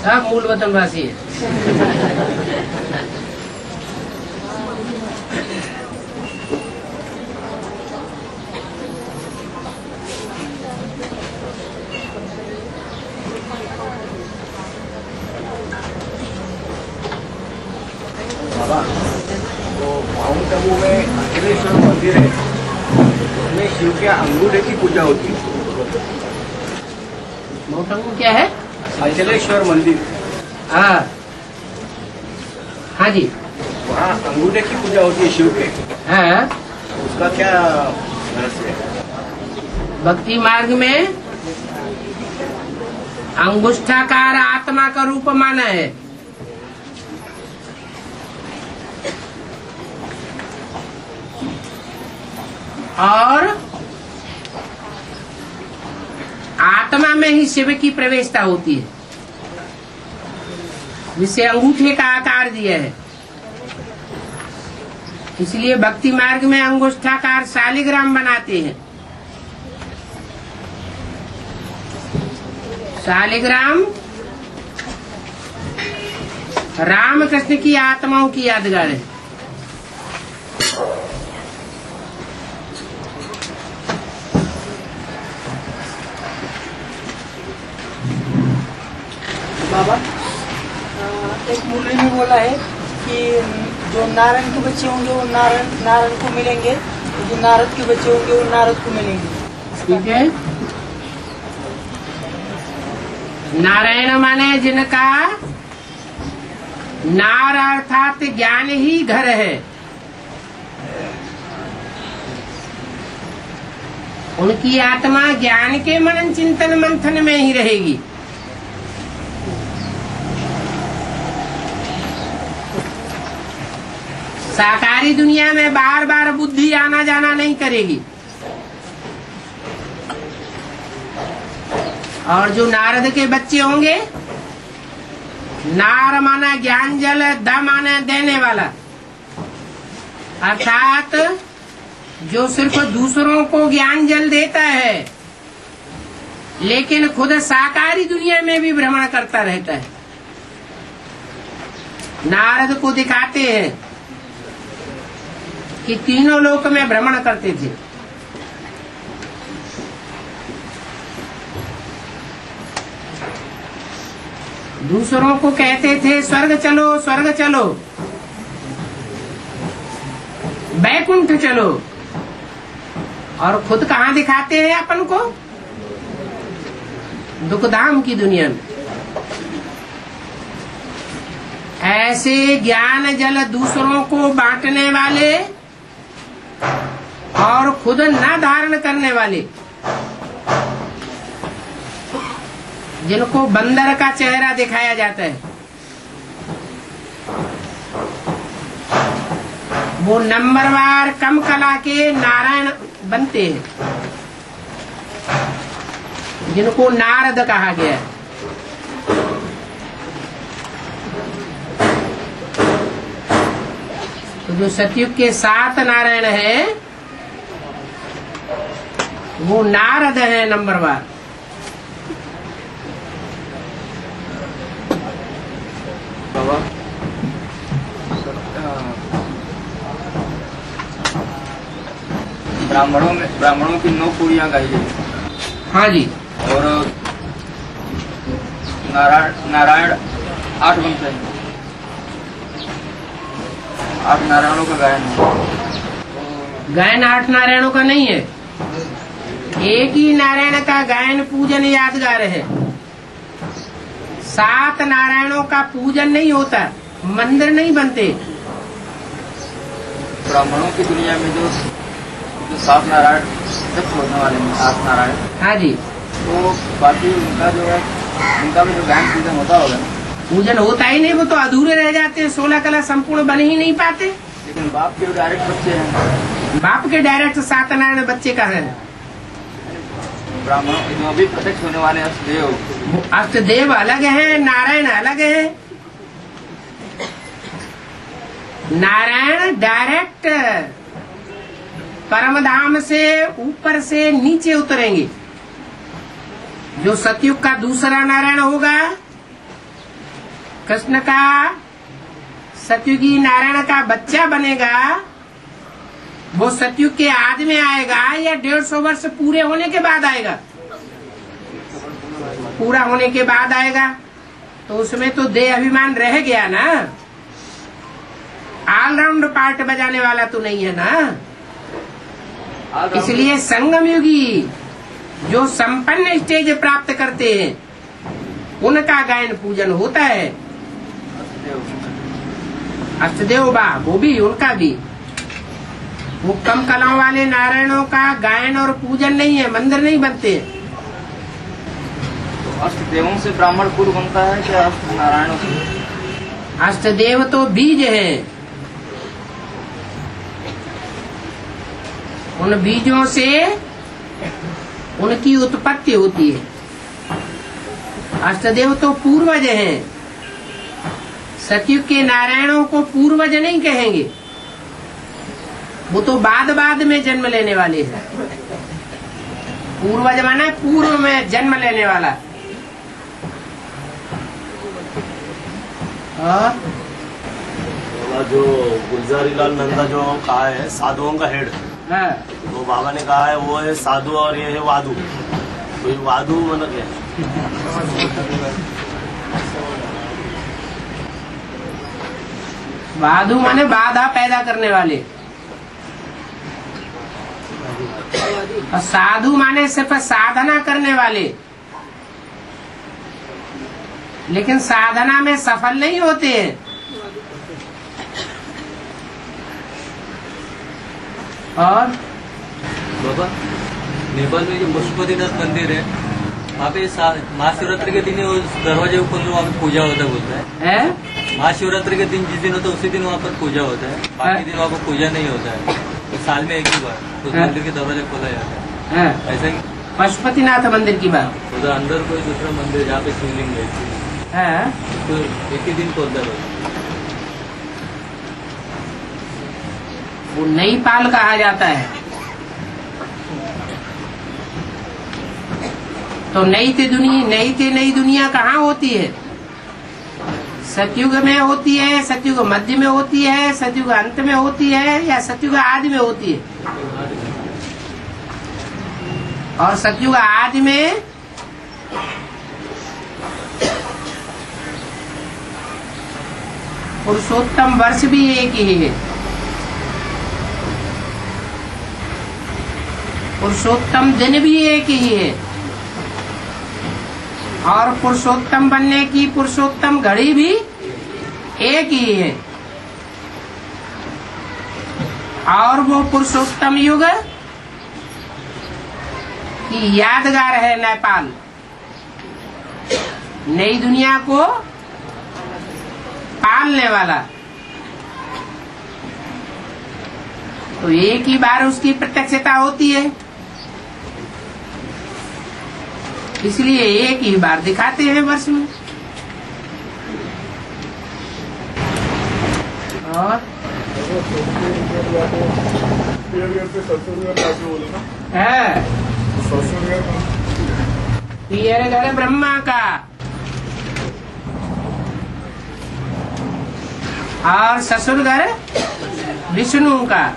सब मूल वतनवासी है। बाबा, तो माउंट आबू में अखिलेश्वर मंदिर है, उसमें शिव के अंगूठे की पूजा होती है। माउंट आबू क्या है? अखिलेश्वर मंदिर। हाँ हाँ जी। वहाँ अंगूठे की पूजा होती है शिव के। हाँ, उसका क्या रहस्य है? भक्ति मार्ग में अंगुष्ठाकार आत्मा का रूप माना है। और आत्मा में ही शिव की प्रवेशता होती है, जिसे अंगूठे का आकार दिया है। इसलिए भक्ति मार्ग में अंगुष्ठाकार शालिग्राम बनाते हैं। शालिग्राम राम कृष्ण की आत्माओं की यादगार है। बाबा, एक मुरली में बोला है कि जो नारायण के बच्चे होंगे वो नारायण को मिलेंगे, जो नारद के बच्चे होंगे वो नारद को मिलेंगे। ठीक है। नारायण माने जिनका नार अर्थात ज्ञान ही घर है, उनकी आत्मा ज्ञान के मनन चिंतन मंथन में ही रहेगी। साकारी दुनिया में बार बार बुद्धि आना जाना नहीं करेगी। और जो नारद के बच्चे होंगे, नार माना ज्ञान जल, द माना देने वाला, अर्थात जो सिर्फ दूसरों को ज्ञान जल देता है लेकिन खुद साकारी दुनिया में भी भ्रमण करता रहता है। नारद को दिखाते हैं कि तीनों लोक में भ्रमण करते थे। दूसरों को कहते थे स्वर्ग चलो, स्वर्ग चलो, बैकुंठ चलो, और खुद कहाँ दिखाते हैं अपन को? दुखधाम की दुनिया में। ऐसे ज्ञान जल दूसरों को बांटने वाले और खुद न धारण करने वाले, जिनको बंदर का चेहरा दिखाया जाता है, वो नंबरवार कम कला के नारायण बनते हैं, जिनको नारद कहा गया है। तो जो सतयुग के 7 नारायण है वो नारद है नंबरवार। ब्राह्मणों की 9 कुड़ियाँ गाई गई। हाँ जी। और नारायण 8 बनते हैं। 8 नारायणों का गायन है। गायन 8 नारायणों का नहीं है, एक ही नारायण का गायन पूजन यादगार है। 7 नारायणों का पूजन नहीं होता, मंदिर नहीं बनते। ब्राह्मणों की दुनिया में जो 7 नारायण तक होने वाले हैं, 8 नारायण। हाँ जी। तो बाकी उनका जो है, उनका भी जो गायन पूजन होता होगा। पूजन होता ही नहीं, वो तो अधूरे रह जाते हैं, 16 कला संपूर्ण बन ही नहीं पाते। लेकिन बाप के डायरेक्ट बच्चे हैं। बाप के डायरेक्ट 7 नारायण बच्चे का है। ब्राह्मणों जो अभी प्रत्यक्ष होने वाले अष्टदेव, अष्टदेव अलग है, नारायण अलग है। नारायण डायरेक्ट परमधाम से ऊपर से नीचे उतरेंगे। जो सतयुग का दूसरा नारायण होगा कृष्ण का सतयुगी नारायण का बच्चा बनेगा, वो सतयुग के आदि में आएगा या 150 वर्ष पूरे होने के बाद आएगा? पूरा होने के बाद आएगा, तो उसमें तो देह अभिमान रह गया ना, ऑलराउंड पार्ट बजाने वाला तो नहीं है ना। इसलिए संगम युगी जो संपन्न स्टेज प्राप्त करते हैं उनका गायन पूजन होता है। अष्टदेव बा वो भी, उनका भी, वो कम कलाओं वाले नारायणों का गायन और पूजन नहीं है, मंदिर नहीं बनते। तो अष्टदेवों से ब्राह्मण कुल बनता है क्या अष्ट नारायणों से? अष्टदेव तो बीज है, उन बीजों से उनकी उत्पत्ति होती है। अष्टदेव तो पूर्वज हैं, सतयुग के नारायणों को पूर्वज नहीं कहेंगे, वो तो बाद में जन्म लेने वाले हैं। पूर्वज माने पूर्व में जन्म लेने वाला। और जो गुलजारी लाल नंदा जो कहा है साधुओं का हेड, हाँ, तो बाबा ने कहा है वो है साधु और ये है वादु। तो ये वादु मतलब क्या है? वादु माने बाधा पैदा करने वाले, और साधु माने सिर्फ साधना करने वाले, लेकिन साधना में सफल नहीं होते हैं। और बाबा नेपाल में जो पशुपतिनाथ मंदिर है वहाँ पे महाशिवरात्रि के दिन उस दरवाजे ऊपर वहाँ पे पूजा होता है, बोलता है। महाशिवरात्रि के दिन जिस दिन होता है उसी दिन वहाँ पर पूजा होता है, बाकी दिन वहाँ पर पूजा नहीं होता है। तो साल में एक ही बार उस मंदिर के दरवाजा खोला जाता है, ऐसा ही। पशुपतिनाथ मंदिर की बात, उधर अंदर कोई दूसरा मंदिर जहाँ पे शिवलिंग है तो एक ही दिन खोलता है। वो नई पाल कहा जाता है। तो नई दुनिया कहाँ होती है? सतयुग में होती है, सतयुग मध्य में होती है, सतयुग अंत में होती है, या सतयुग आदि में होती है? और सतयुग आदि में पुरुषोत्तम वर्ष भी एक ही है, पुरुषोत्तम दिन भी एक ही है, और पुरुषोत्तम बनने की पुरुषोत्तम घड़ी भी एक ही है। और वो पुरुषोत्तम युग की यादगार है नेपाल, नई दुनिया को पालने वाला। तो एक ही बार उसकी प्रत्यक्षता होती है, इसलिए एक ही बार दिखाते हैं वर्ष में। और है पियरगढ़ ब्रह्मा का और ससुरगढ़ विष्णु का।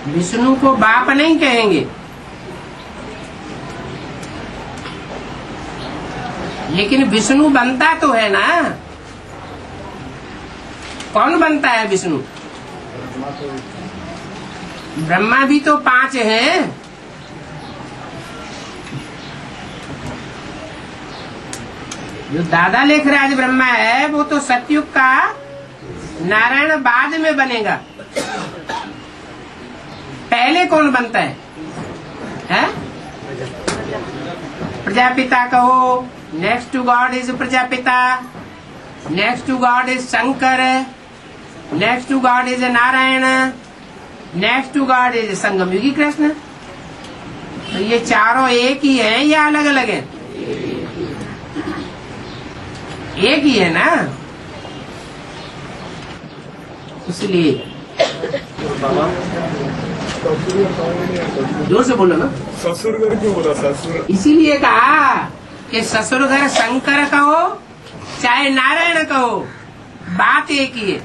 विष्णु को बाप नहीं कहेंगे, लेकिन विष्णु बनता तो है ना। कौन बनता है विष्णु? ब्रह्मा भी तो 5 हैं। जो दादा लेखराज ब्रह्मा है वो तो सतयुग का नारायण बाद में बनेगा। पहले कौन बनता है? प्रजापिता कहो। Next to God is Prajapita, next to God is Shankar, next to God is Narayan, next to God is Sangamyugi Krishna. तो ये चारों एक ही हैं या अलग अलग हैं? एक ही है ना। इसलिए बाबा जोर से बोलो ना। ससुर घर क्यों बोला ससुर? इसीलिए कहा कि ससुर घर शंकर कहो चाहे नारायण कहो, बात एक ही है।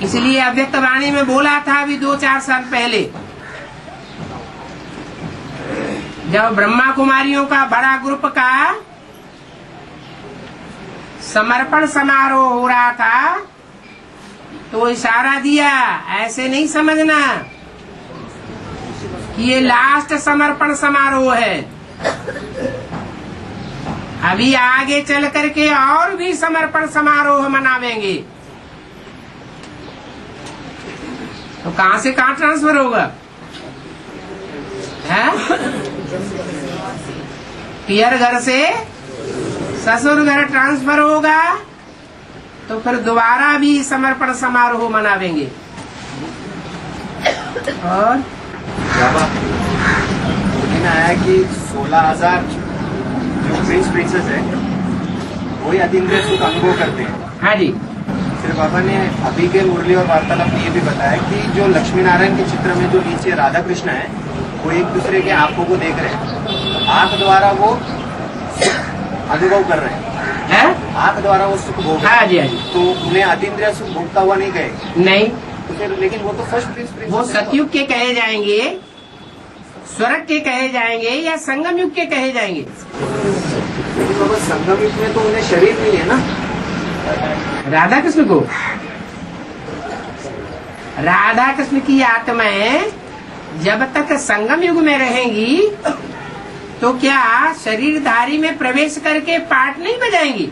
इसलिए अव्यक्त वाणी में बोला था अभी 2-4 साल पहले, जब ब्रह्मा कुमारियों का बड़ा ग्रुप का समर्पण समारोह हो रहा था, तो इशारा दिया, ऐसे नहीं समझना कि ये लास्ट समर्पण समारोह है, अभी आगे चल करके और भी समर्पण समारोह मनावेंगे। तो कहां से कहां ट्रांसफर होगा? है पियर घर से ससुर घर ट्रांसफर होगा, तो फिर दोबारा भी समर्पण समारोह मनावेंगे। और बाबा कहना है कि 16,000 जो प्रिंस प्रिंसेस है वही अतीन्द्रिय सुख अनुभव करते हैं। हाँ जी, फिर बाबा ने अभी के मुरली और वार्तालाप में ये भी बताया कि जो लक्ष्मी नारायण के चित्र में जो नीचे राधा कृष्ण है, वो एक दूसरे के आंखों को देख रहे हैं, आंख द्वारा वो अनुभव कर रहे हैं, आंख द्वारा वो सुख भोग। हाँ जी, हाँ जी। तो उन्हें अतीन्द्रिय सुख भोगता हुआ नहीं कहे नहीं, तो फिर लेकिन वो तो फर्स्ट प्रिंस वो सतयुग के कहे जाएंगे, स्वर्ग के कहे जाएंगे, या संगम युग के कहे जाएंगे। लेकिन बाबा संगम युग में तो उन्हें शरीर नहीं है ना, राधा कृष्ण को। राधा कृष्ण की आत्माएं जब तक संगम युग में रहेंगी तो क्या शरीरधारी में प्रवेश करके पाठ नहीं बजाएंगी?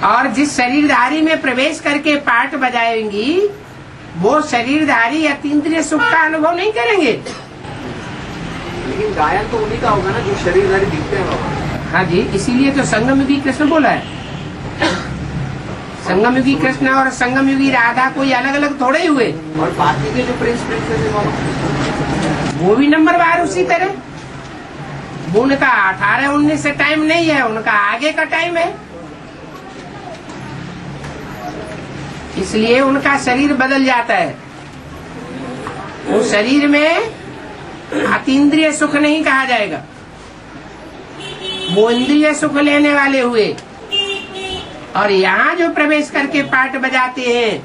और जिस शरीरधारी में प्रवेश करके पाठ बजाएंगी वो शरीरधारी अतीन्द्रिय सुख का अनुभव नहीं करेंगे। लेकिन गायन तो उन्हीं का होगा ना जो शरीरधारी दिखते हैं बाबा। हाँ जी, इसीलिए तो संगम युगी कृष्ण बोला है। संगम युगी कृष्ण और संगम युगी राधा कोई अलग अलग थोड़े ही हुए। और बाकी के जो प्रिंस प्रिंसेस है वो भी नंबर बार उसी तरह। वो उनका 18-19 से टाइम नहीं है, उनका आगे का टाइम है, इसलिए उनका शरीर बदल जाता है। उस शरीर में अतीन्द्रिय सुख नहीं कहा जाएगा, वो इंद्रिय सुख लेने वाले हुए। और यहाँ जो प्रवेश करके पाठ बजाते हैं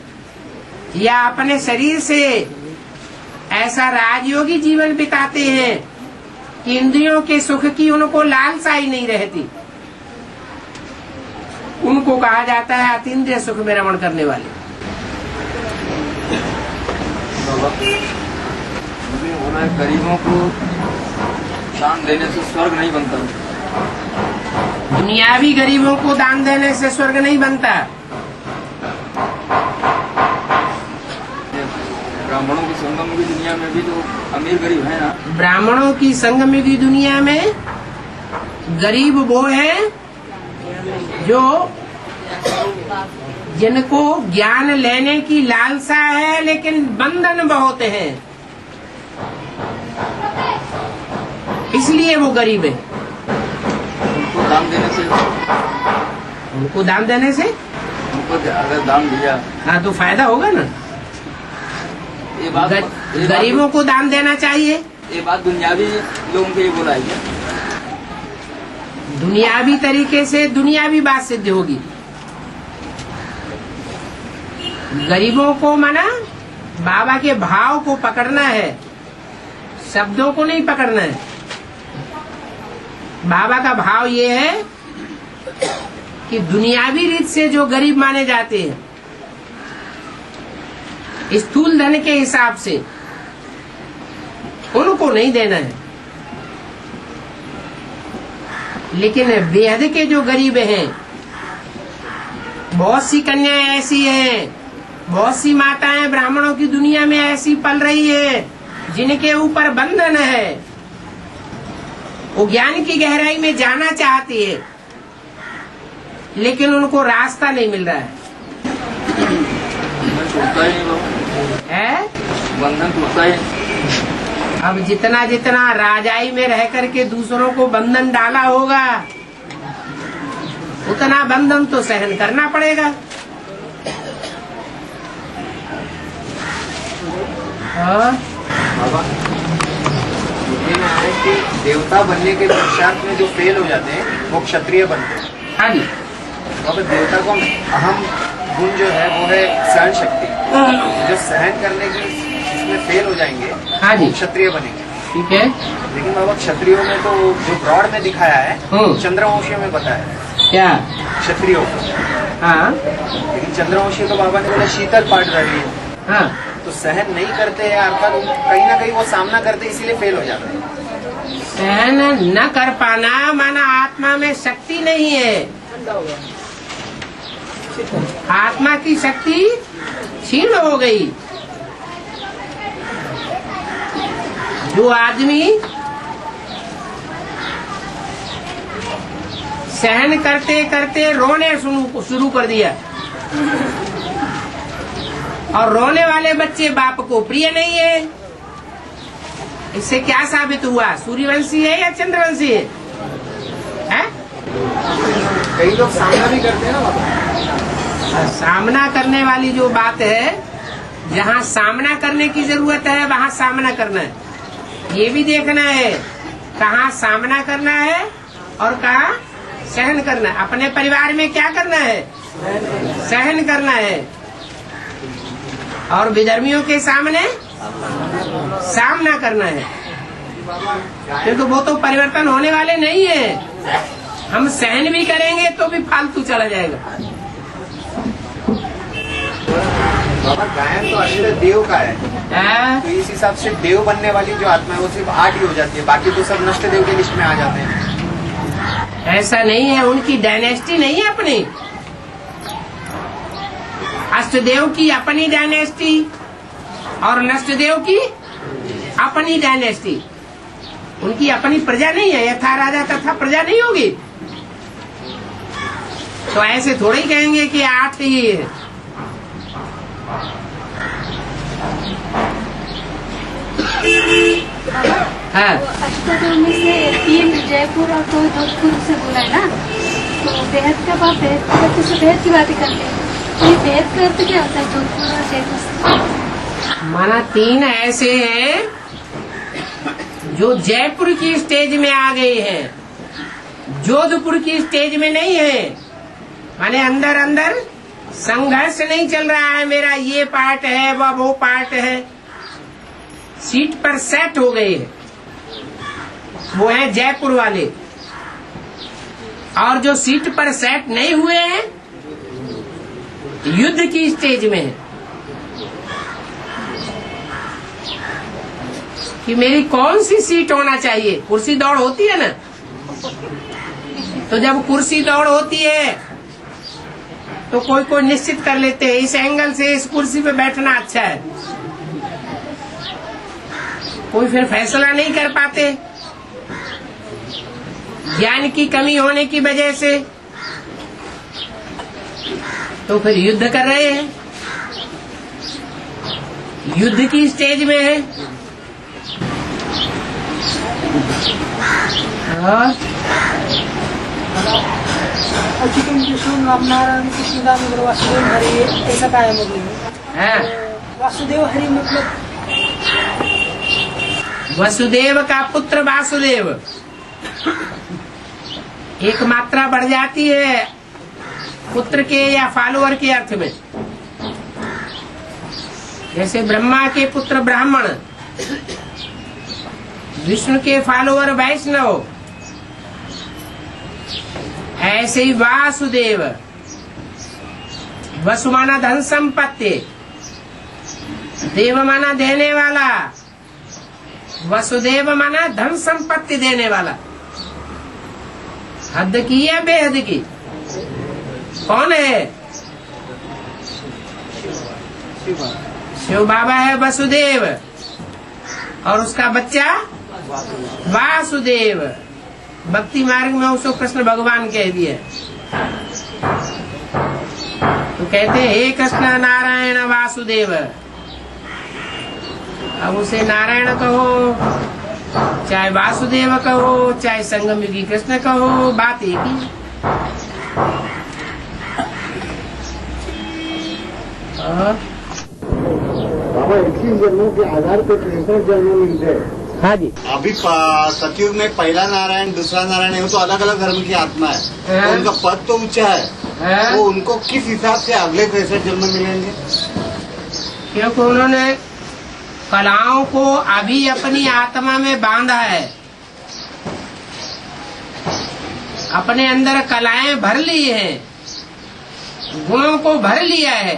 या अपने शरीर से ऐसा राजयोगी जीवन बिताते हैं कि इंद्रियों के सुख की उनको लालसा ही नहीं रहती, उनको कहा जाता है अतीन्द्रिय सुख में रमण करने वाले। गरीबों को दान देने से स्वर्ग नहीं बनता। दुनियावी गरीबों को दान देने से स्वर्ग नहीं बनता। ब्राह्मणों की संगम की दुनिया में भी तो अमीर गरीब है ना। ब्राह्मणों की संगम की दुनिया में गरीब वो है जो जिनको ज्ञान लेने की लालसा है लेकिन बंधन बहुत है, इसलिए वो गरीब है। उनको दान देने से उनको अगर दान दिया हाँ तो फायदा होगा ना। ये बात गरीबों को दान देना चाहिए। ये बात दुनियावी लोगों के लिए बोला है क्या? दुनियावी तरीके से दुनियावी बात सिद्ध होगी। गरीबों को माना बाबा के भाव को पकड़ना है, शब्दों को नहीं पकड़ना है। बाबा का भाव ये है कि दुनियावी रीत से जो गरीब माने जाते हैं, स्थूल धन के हिसाब से, उनको नहीं देना है। लेकिन बेहद के जो गरीब हैं, बहुत सी कन्याएं ऐसी हैं, बहुत सी माताएं ब्राह्मणों की दुनिया में ऐसी पल रही है जिनके ऊपर बंधन है, वो ज्ञान की गहराई में जाना चाहती है लेकिन उनको रास्ता नहीं मिल रहा है। बंधन टूटता है। अब जितना जितना राजाई में रह करके दूसरों को बंधन डाला होगा उतना बंधन तो सहन करना पड़ेगा। हाँ बाबा ये ना है कि देवता बनने के पश्चात में जो फेल हो जाते हैं वो क्षत्रिय बनते हैं। हाँ जी। बाबा देवता को अहम गुण जो है वो है सहन शक्ति। जो सहन करने की इसमें फेल हो जाएंगे हाँ जी। वो क्षत्रिय बनेंगे। ठीक है। लेकिन बाबा क्षत्रियों में तो जो ब्रॉड में दिखाया है चंद्रवंशियों में बताया है क्या? क्षत्रियों को। हाँ लेकिन चंद्रवंशी तो बाबा ने बोला शीतल पाठ रही है, हाँ। तो सहन नहीं करते हैं अर्थात कहीं ना कहीं वो सामना करते हैं, इसीलिए फेल हो जाते हैं। सहन न कर पाना माना आत्मा में शक्ति नहीं है। आत्मा की शक्ति क्षीण हो गई। जो आदमी सहन करते करते रोने शुरू कर दिया, और रोने वाले बच्चे बाप को प्रिय नहीं है, इससे क्या साबित हुआ? सूर्यवंशी है या चंद्रवंशी है? कई लोग सामना भी करते हैं ना बाबा। सामना करने वाली जो बात है, जहाँ सामना करने की जरूरत है वहाँ सामना करना है। ये भी देखना है कहाँ सामना करना है और कहाँ सहन करना है। अपने परिवार में क्या करना है? सहन करना है। और विधर्मियों के सामने सामना करना है, क्योंकि वो तो परिवर्तन होने वाले नहीं है। हम सहन भी करेंगे तो भी फालतू चला जाएगा। बाबा गायन तो अष्ट देव का है, तो इस हिसाब से देव बनने वाली जो आत्मा है वो सिर्फ 8 ही हो जाती है, बाकी तो सब नष्ट देव के लिस्ट में आ जाते हैं। ऐसा नहीं है, उनकी डायनेस्टी नहीं है अपनी। अष्टदेव की अपनी डायनेस्टी और नष्टदेव की अपनी डायनेस्टी। उनकी अपनी प्रजा नहीं है। यथा राजा तथा प्रजा नहीं होगी, तो ऐसे थोड़े ही कहेंगे कि 8 ही है। हाँ। अष्टदेव में से 3 जयपुर और 2 जोधपुर से बोला है ना, तो बेहद का बात बेहद से बेहद की बातें करते हैं। ये बेहद का अर्थ क्या होता है? जोधपुर और जयपुर माना 3 ऐसे हैं जो जयपुर की स्टेज में आ गए हैं, जोधपुर की स्टेज में नहीं है। माने अंदर अंदर संघर्ष नहीं चल रहा है, मेरा ये पार्ट है वो पार्ट है। सीट पर सेट हो गए हैं, वो है जयपुर वाले। और जो सीट पर सेट नहीं हुए हैं, युद्ध की स्टेज में है कि मेरी कौन सी सीट होना चाहिए। कुर्सी दौड़ होती है ना, तो जब कुर्सी दौड़ होती है तो कोई कोई निश्चित कर लेते हैं इस एंगल से इस कुर्सी पे बैठना अच्छा है। कोई फिर फैसला नहीं कर पाते ज्ञान की कमी होने की वजह से, तो फिर युद्ध कर रहे हैं, युद्ध की स्टेज में है। अच्युतम कृष्ण राम नारायण कृष्ण दामोदर वासुदेव हरि, ऐसा का है मुरली में। वासुदेव हरि मतलब वसुदेव का पुत्र वासुदेव। एक मात्रा बढ़ जाती है पुत्र के या फॉलोअर के अर्थ में। जैसे ब्रह्मा के पुत्र ब्राह्मण, विष्णु के फॉलोअर वैष्णव, ऐसे ही वासुदेव। वसु माना धन संपत्ति, देव माना देने वाला, वसुदेव माना धन संपत्ति देने वाला। हद की या बेहद की? कौन है? शिव बाबा है वसुदेव, और उसका बच्चा वासुदेव। भक्ति मार्ग में उसको कृष्ण भगवान कह दिया। तो कहते हैं हे कृष्ण नारायण वासुदेव। अब उसे नारायण कहो, चाहे वासुदेव कहो, चाहे संगम युगी कृष्ण कहो, बात एक ही। और बाबा 21 जन्मों के आधार पर 63 जन्म मिलते हैं। हाँ जी। अभी सतयुग में पहला नारायण दूसरा नारायण है, वो तो अलग अलग धर्म की आत्मा है, तो उनका पद तो ऊंचा है, तो उनको किस हिसाब से अगले 63 जन्म मिलेंगे? क्योंकि उन्होंने कलाओं को अभी अपनी आत्मा में बांधा है, अपने अंदर कलाएं भर ली हैं, गुणों को भर लिया है।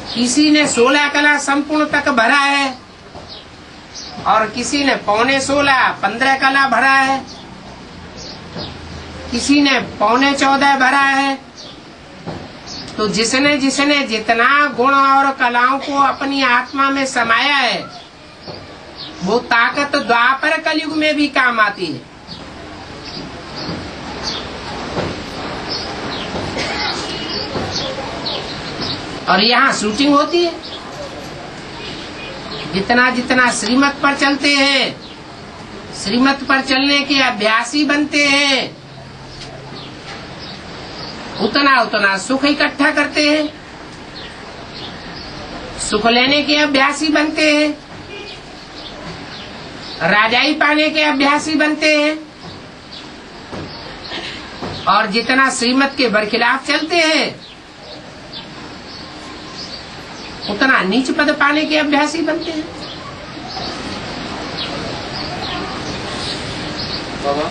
किसी ने 16 कला संपूर्ण तक भरा है और किसी ने 15.5 15 कला भरा है, किसी ने 14.25 भरा है। तो जिसने जिसने जितना गुण और कलाओं को अपनी आत्मा में समाया है, वो ताकत द्वापर कलयुग में भी काम आती है। और यहाँ शूटिंग होती है। जितना जितना श्रीमत पर चलते हैं, श्रीमत पर चलने के अभ्यासी बनते हैं, उतना उतना सुख इकट्ठा करते हैं, सुख लेने के अभ्यासी बनते हैं, राजाई पाने के अभ्यासी बनते हैं। और जितना श्रीमत के बरखिलाफ चलते हैं, उतना नीच पद पाने के अभ्यासी बनते हैं। बाबा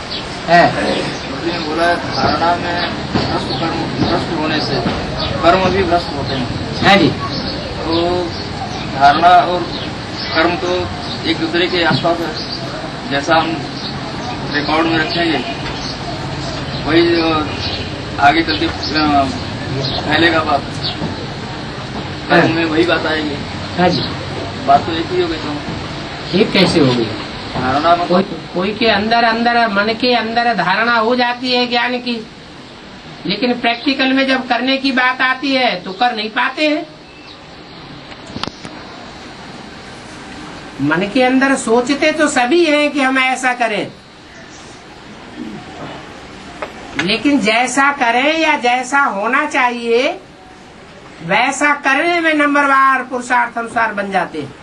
मुझे ने बोला धारणा में भ्रष्ट होने से कर्म भी भ्रष्ट होते हैं। है जी। तो धारणा और कर्म तो एक दूसरे के आसपास है, जैसा हम रिकॉर्ड में रखेंगे वही आगे चलते फैलेगा बात, कर्म में वही बात आएगी। हाँ जी। बात तो एक ही हो गई। तो एक कैसे हो गई? धारणा में कोई के अंदर मन के अंदर धारणा हो जाती है ज्ञान की, लेकिन प्रैक्टिकल में जब करने की बात आती है तो कर नहीं पाते हैं। मन के अंदर सोचते तो सभी हैं कि हम ऐसा करें, लेकिन जैसा करें या जैसा होना चाहिए वैसा करने में नंबरवार पुरुषार्थ अनुसार बन जाते हैं।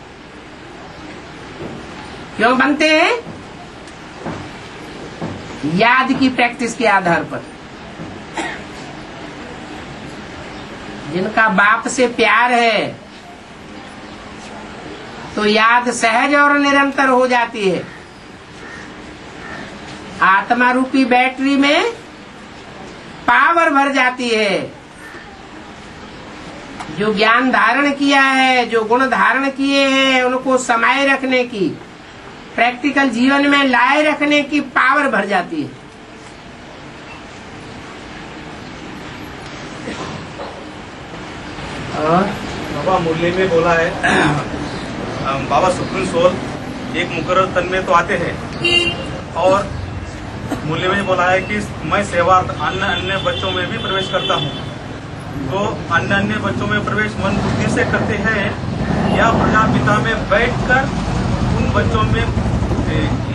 क्यों बनते हैं? याद की प्रैक्टिस के आधार पर। जिनका बाप से प्यार है तो याद सहज और निरंतर हो जाती है। आत्मा रूपी बैटरी में पावर भर जाती है। जो ज्ञान धारण किया है, जो गुण धारण किए हैं, उनको समाये रखने की, प्रैक्टिकल जीवन में लाए रखने की पावर भर जाती है। बाबा मुरली में बोला है बाबा सुप्रीम सोल एक मुकर्रर तन में तो आते हैं, और मुरली में बोला है कि मैं सेवार्थ अन्य अन्य बच्चों में भी प्रवेश करता हूँ। तो अन्य अन्य बच्चों में प्रवेश मन बुद्धि से करते हैं या प्रजापिता में बैठकर उन बच्चों में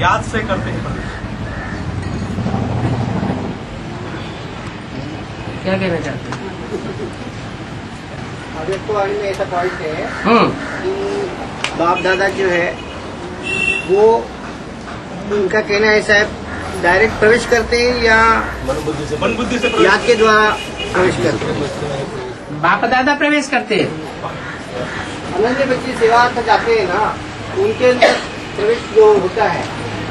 याद से करते हैं प्रवेश? क्या कहना चाहते हैं? अब एक तो वाणी में ऐसा पॉइंट है कि बाप दादा जो है वो उनका कहना ऐसा है, डायरेक्ट प्रवेश करते हैं या मन बुद्धि से याद के द्वारा प्रवेश करते हैं? बाप दादा प्रवेश करते हैं। अनन्य बच्चे सेवा तक जाते हैं ना, उनके अंदर प्रवेश जो होता है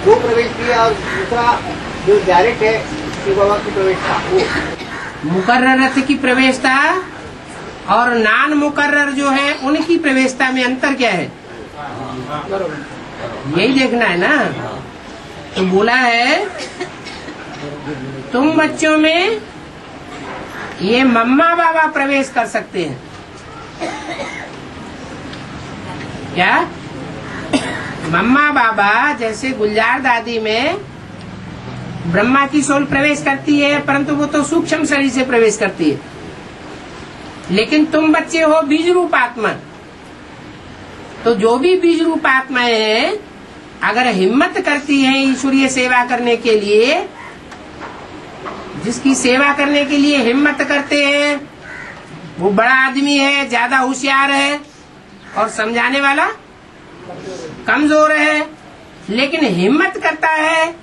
वो प्रवेश किया, और दूसरा जो डायरेक्ट है शिव बाबा की प्रवेश था वो मुकर्रर की प्रवेशता और नान मुकर्रर जो है उनकी प्रवेशता में अंतर क्या है, यही देखना है ना। तो बोला है तुम बच्चों में ये मम्मा बाबा प्रवेश कर सकते हैं। क्या? मम्मा बाबा जैसे गुलजार दादी में ब्रह्मा की सोल प्रवेश करती है, परंतु वो तो सूक्ष्म शरीर से प्रवेश करती है। लेकिन तुम बच्चे हो बीज रूप आत्मा, तो जो भी बीज रूप आत्माएं हैं अगर हिम्मत करती हैं ईश्वरीय सेवा करने के लिए, जिसकी सेवा करने के लिए हिम्मत करते हैं वो बड़ा आदमी है, ज्यादा होशियार है, और समझाने वाला कमजोर है, लेकिन हिम्मत करता है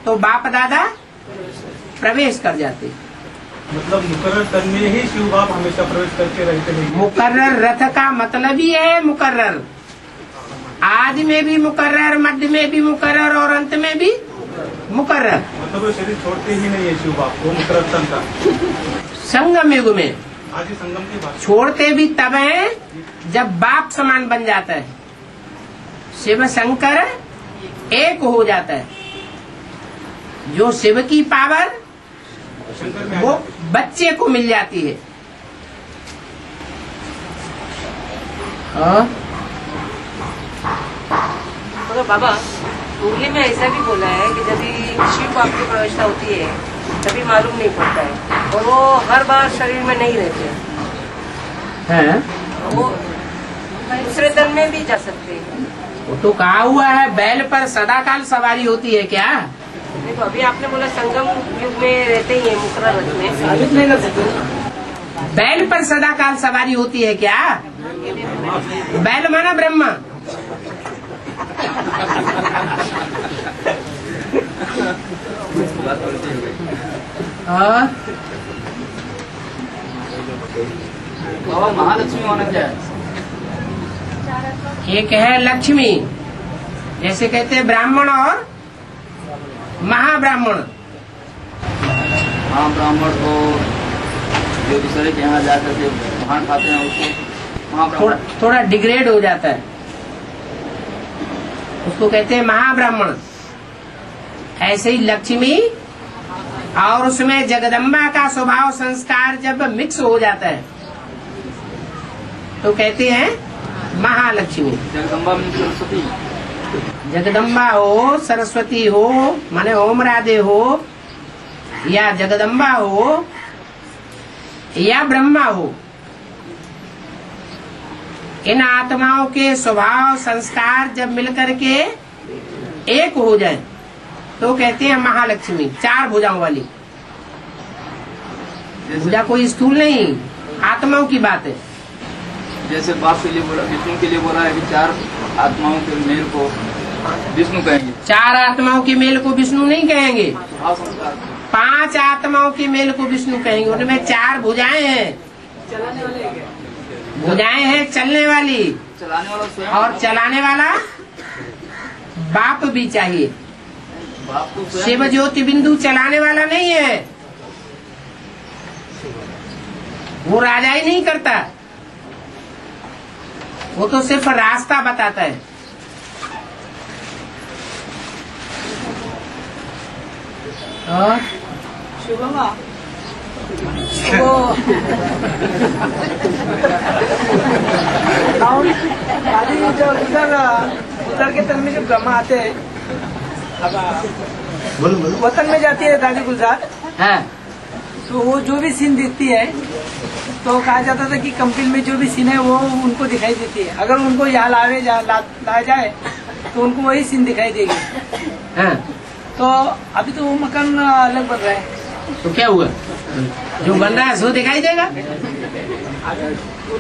तो बाप दादा प्रवेश कर जाते। मतलब मुकर्रर तन में ही शिव बाप हमेशा प्रवेश करके रहते हैं। मुकर्रर रथ का मतलब ही है मुकर्रर, आदि में भी मुकर्रर, मध्य में भी मुकर्रर और अंत में भी मुकर्रर। मतलब वो शरीर छोड़ते ही नहीं है शिव बाप, वो मुकर्रर तन का। संगम युग में आदि संगम की बात। छोड़ते भी तब है जब बाप समान बन जाता है, शिव शंकर एक हो जाता है। जो शिव की पावर शंकर में वो बच्चे को मिल जाती है। मगर बाबा मुरली में ऐसा भी बोला है कि जब शिव बाप की प्रवेशता होती है तभी मालूम नहीं पड़ता है, और वो हर बार शरीर में नहीं रहते हैं। वो दूसरे तन में भी जा सकते हैं। वो तो कहा हुआ है बैल पर सदाकाल सवारी होती है क्या? देखो अभी आपने बोला संगम युग में रहते ही है मुकर्रर रथ में, साबित नहीं कर सकते। बैल पर सदाकाल सवारी होती है क्या? बैल माना ब्रह्मा। बाबा महालक्ष्मी माना क्या है? एक है लक्ष्मी, जैसे कहते हैं ब्राह्मण और महाब्राह्मण। महाब्राह्मण को जो दूसरे के यहाँ जाकर के भान खाते हैं उसको महाब्राह्मण। थोड़ा डिग्रेड हो जाता है, उसको कहते हैं महाब्राह्मण। ऐसे ही लक्ष्मी और उसमें जगदम्बा का स्वभाव संस्कार जब मिक्स हो जाता है तो कहते हैं महालक्ष्मी। जगदम्बा में सरस्वती, जगदम्बा हो, सरस्वती हो, माने ओम राधे हो, या जगदम्बा हो या ब्रह्मा हो, इन आत्माओं के स्वभाव संस्कार जब मिलकर के एक हो जाए तो कहते हैं महालक्ष्मी। चार भुजाओं वाली, भुजा कोई स्थूल नहीं, आत्माओं की बात है। जैसे बाप के लिए बोला, विष्णु के लिए बोला है कि चार आत्माओं के मेल को विष्णु कहेंगे। चार आत्माओं के मेल को विष्णु नहीं कहेंगे, स्वभाव संस्कार पांच आत्माओं के मेल को विष्णु कहेंगे। उनमें चार भुजाएं हैं, भुजाएं हैं चलने वाली, चलाने वाला स्वयं और चलाने वाला बाप भी चाहिए। बाप को स्वयं शिव ज्योति बिंदु चलाने वाला नहीं है, वो राजा ही नहीं करता, वो तो सिर्फ रास्ता बताता है। और शिव बाबा वो दादी जो उधर के तन में जो ब्रह्मा आते हैं, वतन में जाती है दादी गुलजार, है तो वो जो भी सीन दिखती है तो कहा जाता था कि कंपिल में जो भी सीन है वो उनको दिखाई देती है। अगर उनको यहाँ ला जाए तो उनको वही सीन दिखाई देगी। हैं? तो अभी तो वो मकान अलग बन रहा है, तो क्या हुआ, जो बन रहा है सो दिखाई देगा।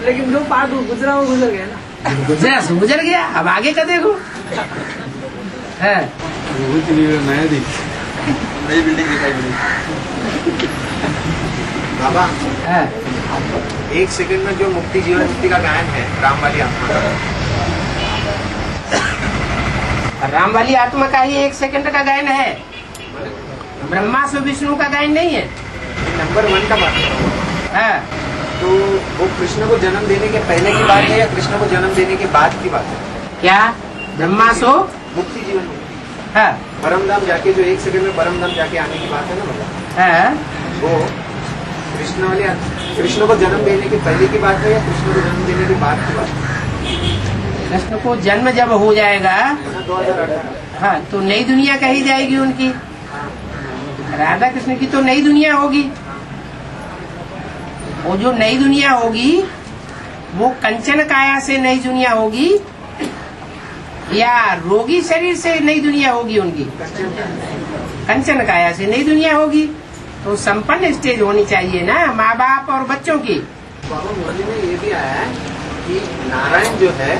लेकिन जो पार्ट गुजरा वो गुजर गया ना। गुजरा सो गुजर गया, अब आगे का देखो। है नई बिल्डिंग दिखाई पड़ी। बाबा है। एक सेकंड में जो मुक्ति जीवन मुक्ति का गायन है राम वाली आत्मा का, राम वाली आत्मा का ही 1 सेकंड का गायन है, ब्रह्मा से विष्णु का गायन नहीं है। नंबर 1 का बात है। तो वो कृष्ण को जन्म देने के पहले की बात है या कृष्ण को जन्म देने के बाद की बात है? क्या ब्रह्मा सो मुक्ति जीवन मुक्ति है, परमधाम जाके जो 1 सेकंड में परमधाम जाके आने की बात है ना, मतलब है। वो कृष्ण को जन्म देने के पहले की बात है या कृष्ण को जन्म देने के बाद की बात है? कृष्ण को जन्म जब हो जाएगा 2018 हाँ तो नई दुनिया कही जाएगी उनकी, राधा कृष्ण की तो नई दुनिया होगी। वो जो नई दुनिया होगी वो कंचन काया से नई दुनिया होगी या रोगी शरीर से नई दुनिया होगी उनकी? कंचन काया से नई दुनिया होगी। तो संपन्न स्टेज होनी चाहिए ना माँ बाप और बच्चों की। बाबा मुरली में ये भी आया है कि नारायण जो है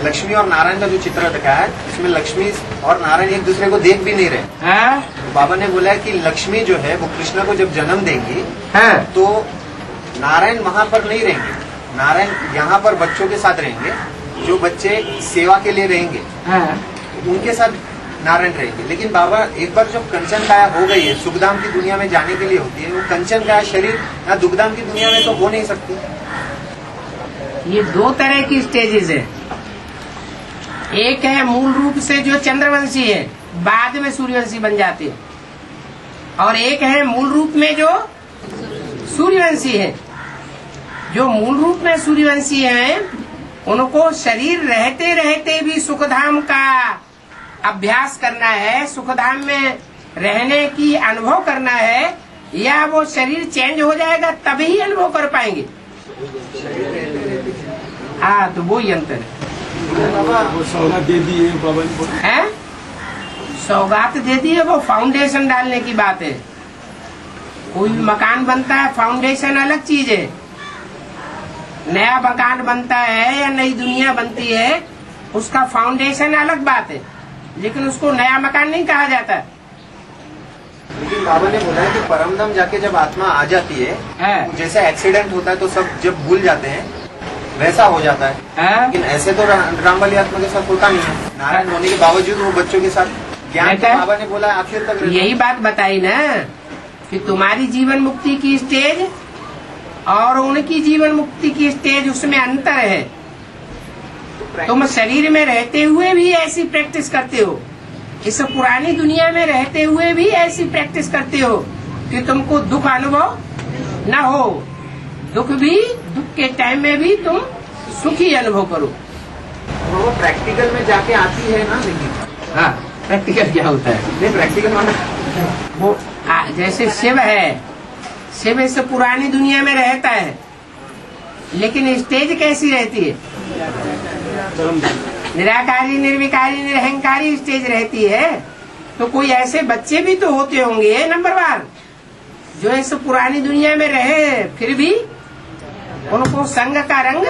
लक्ष्मी और नारायण का जो चित्र दिखाया है इसमें लक्ष्मी और नारायण एक दूसरे को देख भी नहीं रहे। तो बाबा ने बोला कि लक्ष्मी जो है वो कृष्ण को जब जन्म देंगी तो नारायण वहाँ पर नहीं रहेंगे, नारायण यहाँ पर बच्चों के साथ रहेंगे, जो बच्चे सेवा के लिए रहेंगे उनके साथ नारायण रहेंगे। लेकिन बाबा एक बार जब कंचन काया हो गई है, सुखधाम की दुनिया में जाने के लिए होती है, वो कंचन काया शरीर या दुखधाम की दुनिया में तो हो नहीं सकती। ये दो तरह की स्टेजेस है। एक है मूल रूप से जो चंद्रवंशी है, बाद में सूर्यवंशी बन जाते हैं, और एक है मूल रूप में जो सूर्यवंशी है। जो मूल रूप में सूर्यवंशी है उनको शरीर रहते रहते भी सुखधाम का अभ्यास करना है, सुखधाम में रहने की अनुभव करना है, या वो शरीर चेंज हो जाएगा तभी अनुभव कर पाएंगे। हाँ, तो वो ही अंतर है। सौगात दे दी है, सौगात दे दी है, वो फाउंडेशन डालने की बात है। कोई भी मकान बनता है, फाउंडेशन अलग चीज है। नया मकान बनता है या नई दुनिया बनती है, उसका फाउंडेशन अलग बात है, लेकिन उसको नया मकान नहीं कहा जाता। लेकिन बाबा ने बोला है कि परमधाम जाके जब आत्मा आ जाती है, जैसे एक्सीडेंट होता है तो सब जब भूल जाते हैं वैसा हो जाता है। लेकिन ऐसे तो राम वाली आत्मा के साथ होता नहीं है। नारायण होने के बावजूद वो बच्चों के साथ ज्ञान का बाबा ने बोला आखिर तक यही बात बताई ना कि तुम्हारी जीवन मुक्ति की स्टेज और उनकी जीवन मुक्ति की स्टेज, उसमें अंतर है। तुम शरीर में रहते हुए भी ऐसी प्रैक्टिस करते हो, इस पुरानी दुनिया में रहते हुए भी ऐसी प्रैक्टिस करते हो कि तुमको दुख अनुभव न हो, दुख के टाइम में भी तुम सुखी अनुभव करो। वो प्रैक्टिकल में जाके आती है ना। लेकिन हाँ, प्रैक्टिकल क्या होता है? नहीं, प्रैक्टिकल माना वो जैसे शिव है, शिव इस पुरानी दुनिया में रहता है, लेकिन स्टेज कैसी रहती है? निराकारी, निर्विकारी, निरहंकारी स्टेज रहती है। तो कोई ऐसे बच्चे भी तो होते होंगे नंबरवार, जो इस पुरानी दुनिया में रहे फिर भी उनको संग का रंग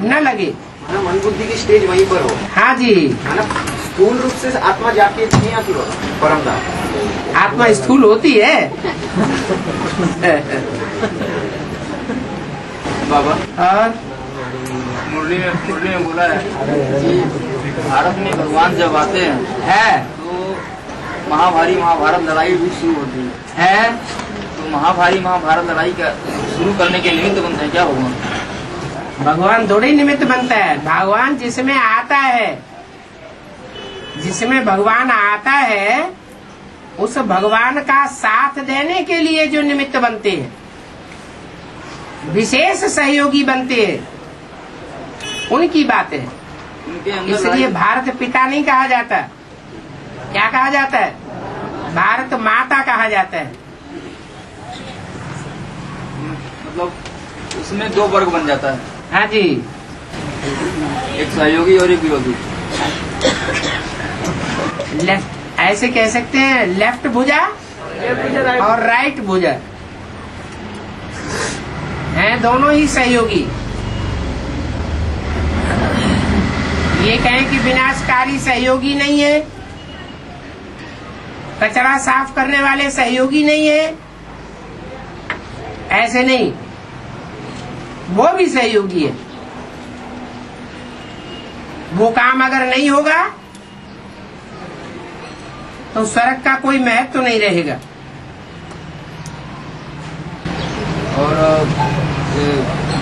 न लगे। मन बुद्धि की स्टेज वहीं पर हो। हाँ जी, स्थूल रूप से आत्मा जाके नहीं आती हो परमधाम। आत्मा स्थूल होती है। बाबा और मुरली में बोला है कि भारत में भगवान जब आते हैं तो महाभारत लड़ाई भी शुरू होती है। तो महाभारत लड़ाई का शुरू करने के निमित्त बनते हैं क्या भगवान? भगवान थोड़े निमित्त बनता है। भगवान जिसमें आता है, जिसमें भगवान आता है, उस भगवान का साथ देने के लिए जो निमित्त बनते हैं, विशेष सहयोगी बनते हैं, उनकी बात है। इसलिए भारत पिता नहीं कहा जाता, क्या कहा जाता है? भारत माता कहा जाता है। मतलब उसमें दो वर्ग बन जाता है। हाँ जी, एक सहयोगी और एक विरोधी। लेफ्ट ऐसे कह सकते हैं, लेफ्ट भुजा और राइट भुजा हैं, दोनों ही सहयोगी। ये कहें कि विनाशकारी सहयोगी नहीं है, कचरा साफ करने वाले सहयोगी नहीं है, ऐसे नहीं, वो भी सहयोगी है। वो काम अगर नहीं होगा तो स्वर्ग का कोई महत्व तो नहीं रहेगा। और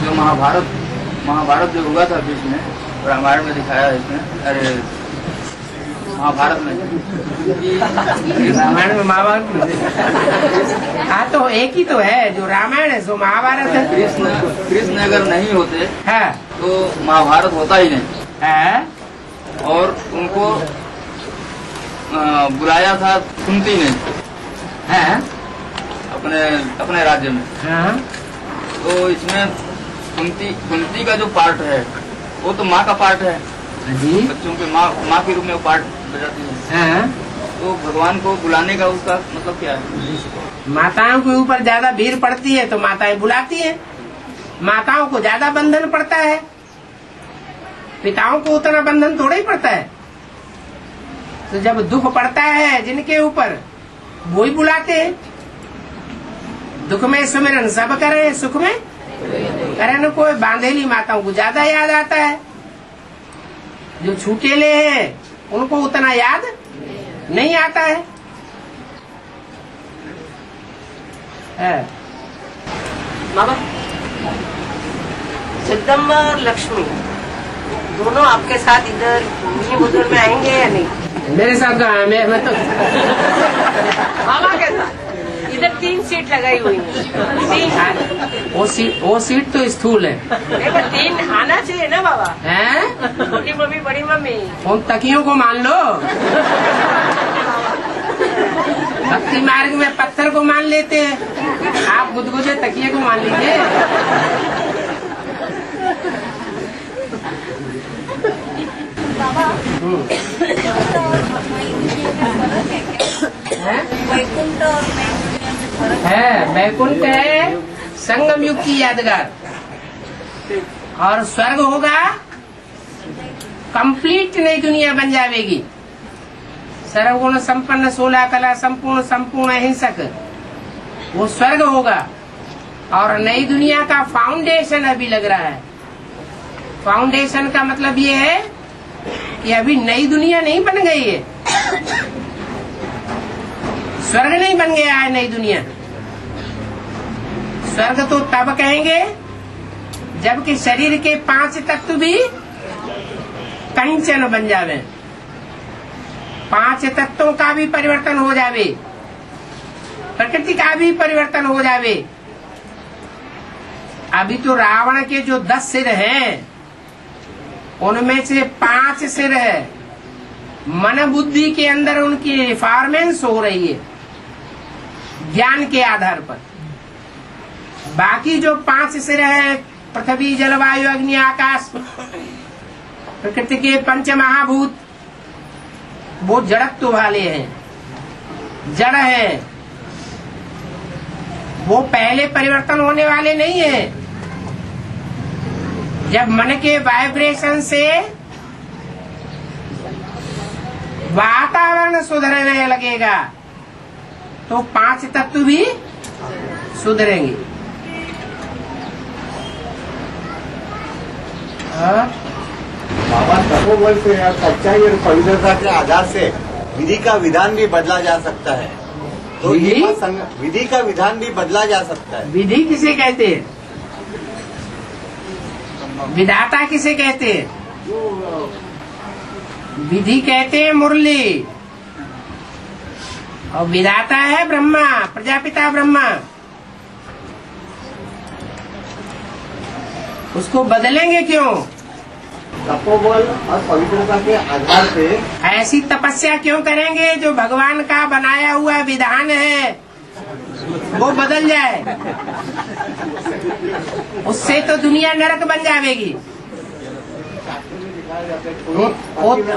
जो महाभारत जो हुआ था बीच में, रामायण में दिखाया है इसमें, अरे महाभारत में, रामायण में महाभारत, हाँ तो एक ही तो है, जो रामायण है सो महाभारत है। कृष्ण अगर नहीं होते है तो महाभारत होता ही नहीं है। और उनको बुलाया था कुंती ने है अपने राज्य में। हाँ। तो इसमें कुंती का जो पार्ट है वो तो माँ का पार्ट है जी, बच्चों के माँ के रूप में वो पार्ट बजाती है। हाँ। तो भगवान को बुलाने का उसका मतलब क्या है? माताओं के ऊपर ज्यादा भीड़ पड़ती है तो माताएं बुलाती हैं। माताओं को ज्यादा बंधन पड़ता है, पिताओं को उतना बंधन थोड़ा ही पड़ता है। तो जब दुख पड़ता है जिनके ऊपर वो ही बुलाते हैं। दुख में सुमिरन सब करे, सुख में करे न कोई। बांधेली माताओं को ज्यादा याद आता है, जो छूटेले हैं उनको उतना याद नहीं आता है। बाबा, जगदम्बा और लक्ष्मी दोनों आपके साथ इधर बुजुर्ग में आएंगे या नहीं? मेरे साथ कहाँ है? मैं तो बाबा के साथ इधर 3 सीट लगाई हुई है। 3 वो सीट तो स्थूल है। देखो 3 आना चाहिए ना बाबा। हैं? छोटी मम्मी, बड़ी मम्मी, उन तकियों को मान लो। भक्ति मार्ग में पत्थर को मान लेते हैं, आप गुदगुदे तकिए को मान लीजिए। बाबा, वैकुंठ और है, वैकुंठ है संगम युग की यादगार, और स्वर्ग होगा कंप्लीट नई दुनिया बन जाएगी। सर्वगुण संपन्न 16 कला संपूर्ण संपूर्ण अहिंसक, वो स्वर्ग होगा। और नई दुनिया का फाउंडेशन अभी लग रहा है। फाउंडेशन का मतलब ये है कि अभी नई दुनिया नहीं बन गई है, स्वर्ग नहीं बन गया है नई दुनिया। स्वर्ग तो तब कहेंगे जबकि शरीर के 5 तत्व भी कंचन बन जावे, 5 तत्वों का भी परिवर्तन हो जावे, प्रकृति का भी परिवर्तन हो जावे। अभी तो रावण के जो 10 सिर हैं उनमें से 5 सिर है, मन बुद्धि के अंदर उनकी रिफॉर्मेंस हो रही है ज्ञान के आधार पर। बाकी जो 5 सिर है, पृथ्वी जलवायु अग्नि आकाश, प्रकृति के 5 महाभूत, वो जड़त्व वाले हैं, जड़ है, वो पहले परिवर्तन होने वाले नहीं है। जब मन के वाइब्रेशन से वातावरण सुधरने लगेगा तो 5 तत्व भी सुधरेंगे। बाबा, तपोबल से या सच्चाई और पवित्रता के आधार से विधि का विधान भी बदला जा सकता है। तो विधि का विधान भी बदला जा सकता है। विधि किसे कहते हैं? विधाता किसे कहते हैं? विधि कहते हैं मुरली, और विधाता है ब्रह्मा, प्रजापिता ब्रह्मा। उसको बदलेंगे क्यों? तपोबल और पवित्रता के आधार पे ऐसी तपस्या क्यों करेंगे जो भगवान का बनाया हुआ विधान है वो बदल जाए? उससे तो दुनिया नरक बन जाएगी।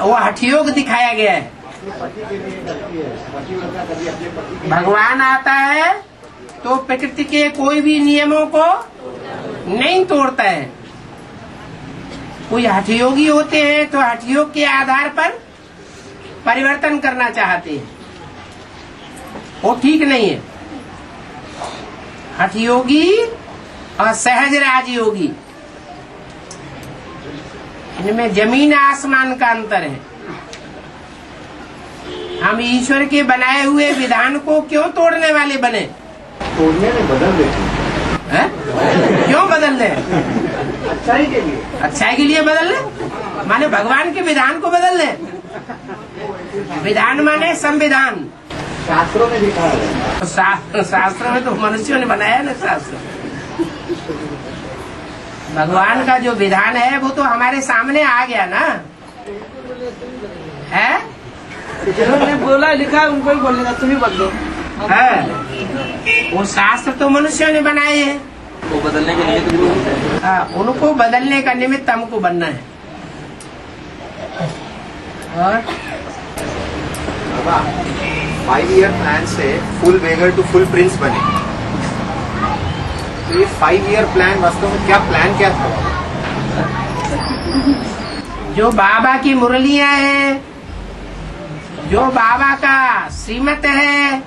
वो हठयोग दिखाया गया है। भगवान आता है तो प्रकृति के कोई भी नियमों को नहीं तोड़ता है। कोई हठयोगी होते हैं तो हठयोग के आधार पर परिवर्तन करना चाहते हैं, वो ठीक नहीं है। हठयोगी और सहज राजयोगी, इनमें जमीन आसमान का अंतर है। हम ईश्वर के बनाए हुए विधान को क्यों तोड़ने वाले बने? तोड़ने में बदल देते हैं? क्यों बदल रहे? अच्छाई के लिए। अच्छाई के लिए बदल रहे माने भगवान के विधान को बदल रहे। विधान माने संविधान। शास्त्रों में लिखा है। शास्त्र में तो मनुष्यों ने बनाया ना शास्त्र। भगवान का जो विधान है वो तो हमारे सामने आ गया ना, है? जिन्होंने बोला लिखा है उनको ही बोलने का, तुम ही बदलो। है वो शास्त्र तो मनुष्यों ने बनाए हैं, वो बदलने के निमित्त हाँ, उनको बदलने का निमित्त हमको बनना है। और 5 ईयर प्लान से full beggar to full prince बने। तो ये 5 ईयर प्लान वास्तव में क्या प्लान क्या था? जो बाबा की मुरलियां हैं, जो बाबा का श्रीमत है,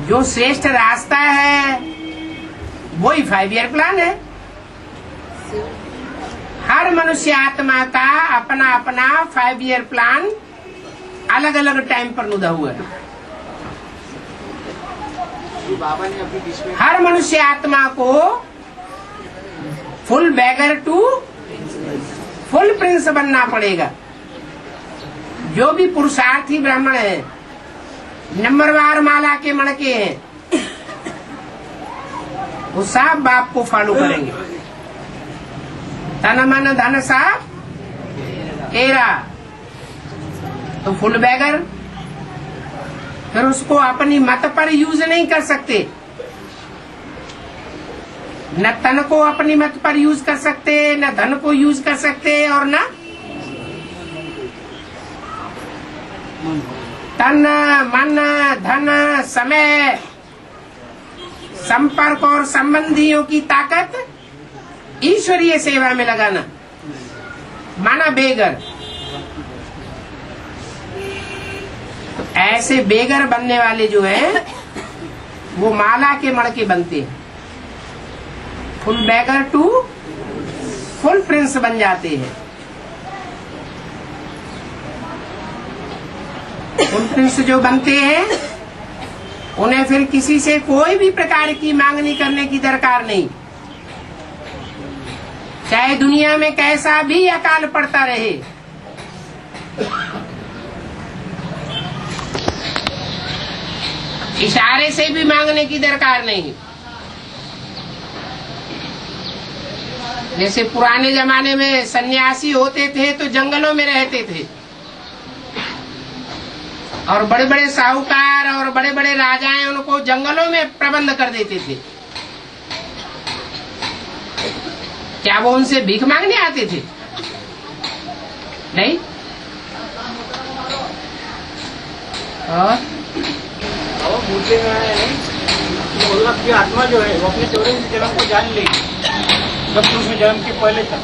जो श्रेष्ठ रास्ता है, वही 5 ईयर प्लान है। हर मनुष्य आत्मा का अपना अपना 5 ईयर प्लान अलग अलग टाइम पर नुदा हुआ है। बाबा ने अभी बीच में हर मनुष्य आत्मा को full beggar to full prince बनना पड़ेगा। जो भी पुरुषार्थी ब्राह्मण है, नंबरवार माला के मणके हैं, वो सब बाप को फॉलो करेंगे। तन मन धन सा तेरा, तो फुल बैगर। फिर उसको अपनी मत पर यूज नहीं कर सकते, न तन को अपनी मत पर यूज कर सकते, न धन को यूज कर सकते, और न तन मन धन समय संपर्क और संबंधियों की ताकत ईश्वरीय सेवा में लगाना, माना बेगर। तो ऐसे बेगर बनने वाले जो हैं वो माला के मणके बनते हैं, full beggar to full prince बन जाते हैं। फुल प्रिंस जो बनते हैं उन्हें फिर किसी से कोई भी प्रकार की मांगनी करने की दरकार नहीं, चाहे दुनिया में कैसा भी अकाल पड़ता रहे। इशारे से भी मांगने की दरकार नहीं। जैसे पुराने जमाने में सन्यासी होते थे तो जंगलों में रहते थे, और बड़े बड़े साहूकार और बड़े बड़े राजाएं उनको जंगलों में प्रबंध कर देते थे। क्या वो उनसे भीख मांगने आते थे? नहीं। और बोलते हैं कि आत्मा जो है वो अपने 84 जन्म को जान लेगी, जब उसमें जन्म के पहले तक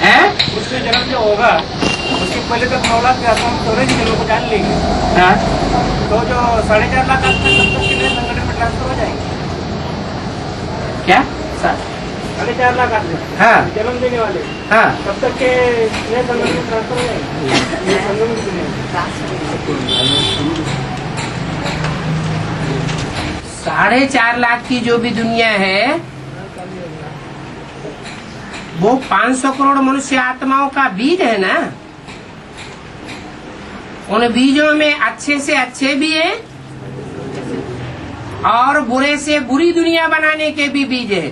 है, उसमें जन्म जो होगा उसके पहले तक 9 लाख की आत्मा 84 जन्म को जान लेगी। हाँ? तो जो 4.5 लाख आत्मा तब तक के नए संगठन में ट्रांसफर हो जाएंगे। क्या? 4.5 लाख आदमी हाँ। जन्म देने वाले, हाँ। तब तक के नए संगठन में ट्रांसफर हो जाएंगे। संगम की दुनिया में 4.5 लाख की जो भी दुनिया है वो 500 करोड़ मनुष्य आत्माओं का बीज है ना। उन बीजों में अच्छे से अच्छे भी हैं और बुरे से बुरी दुनिया बनाने के भी बीज है।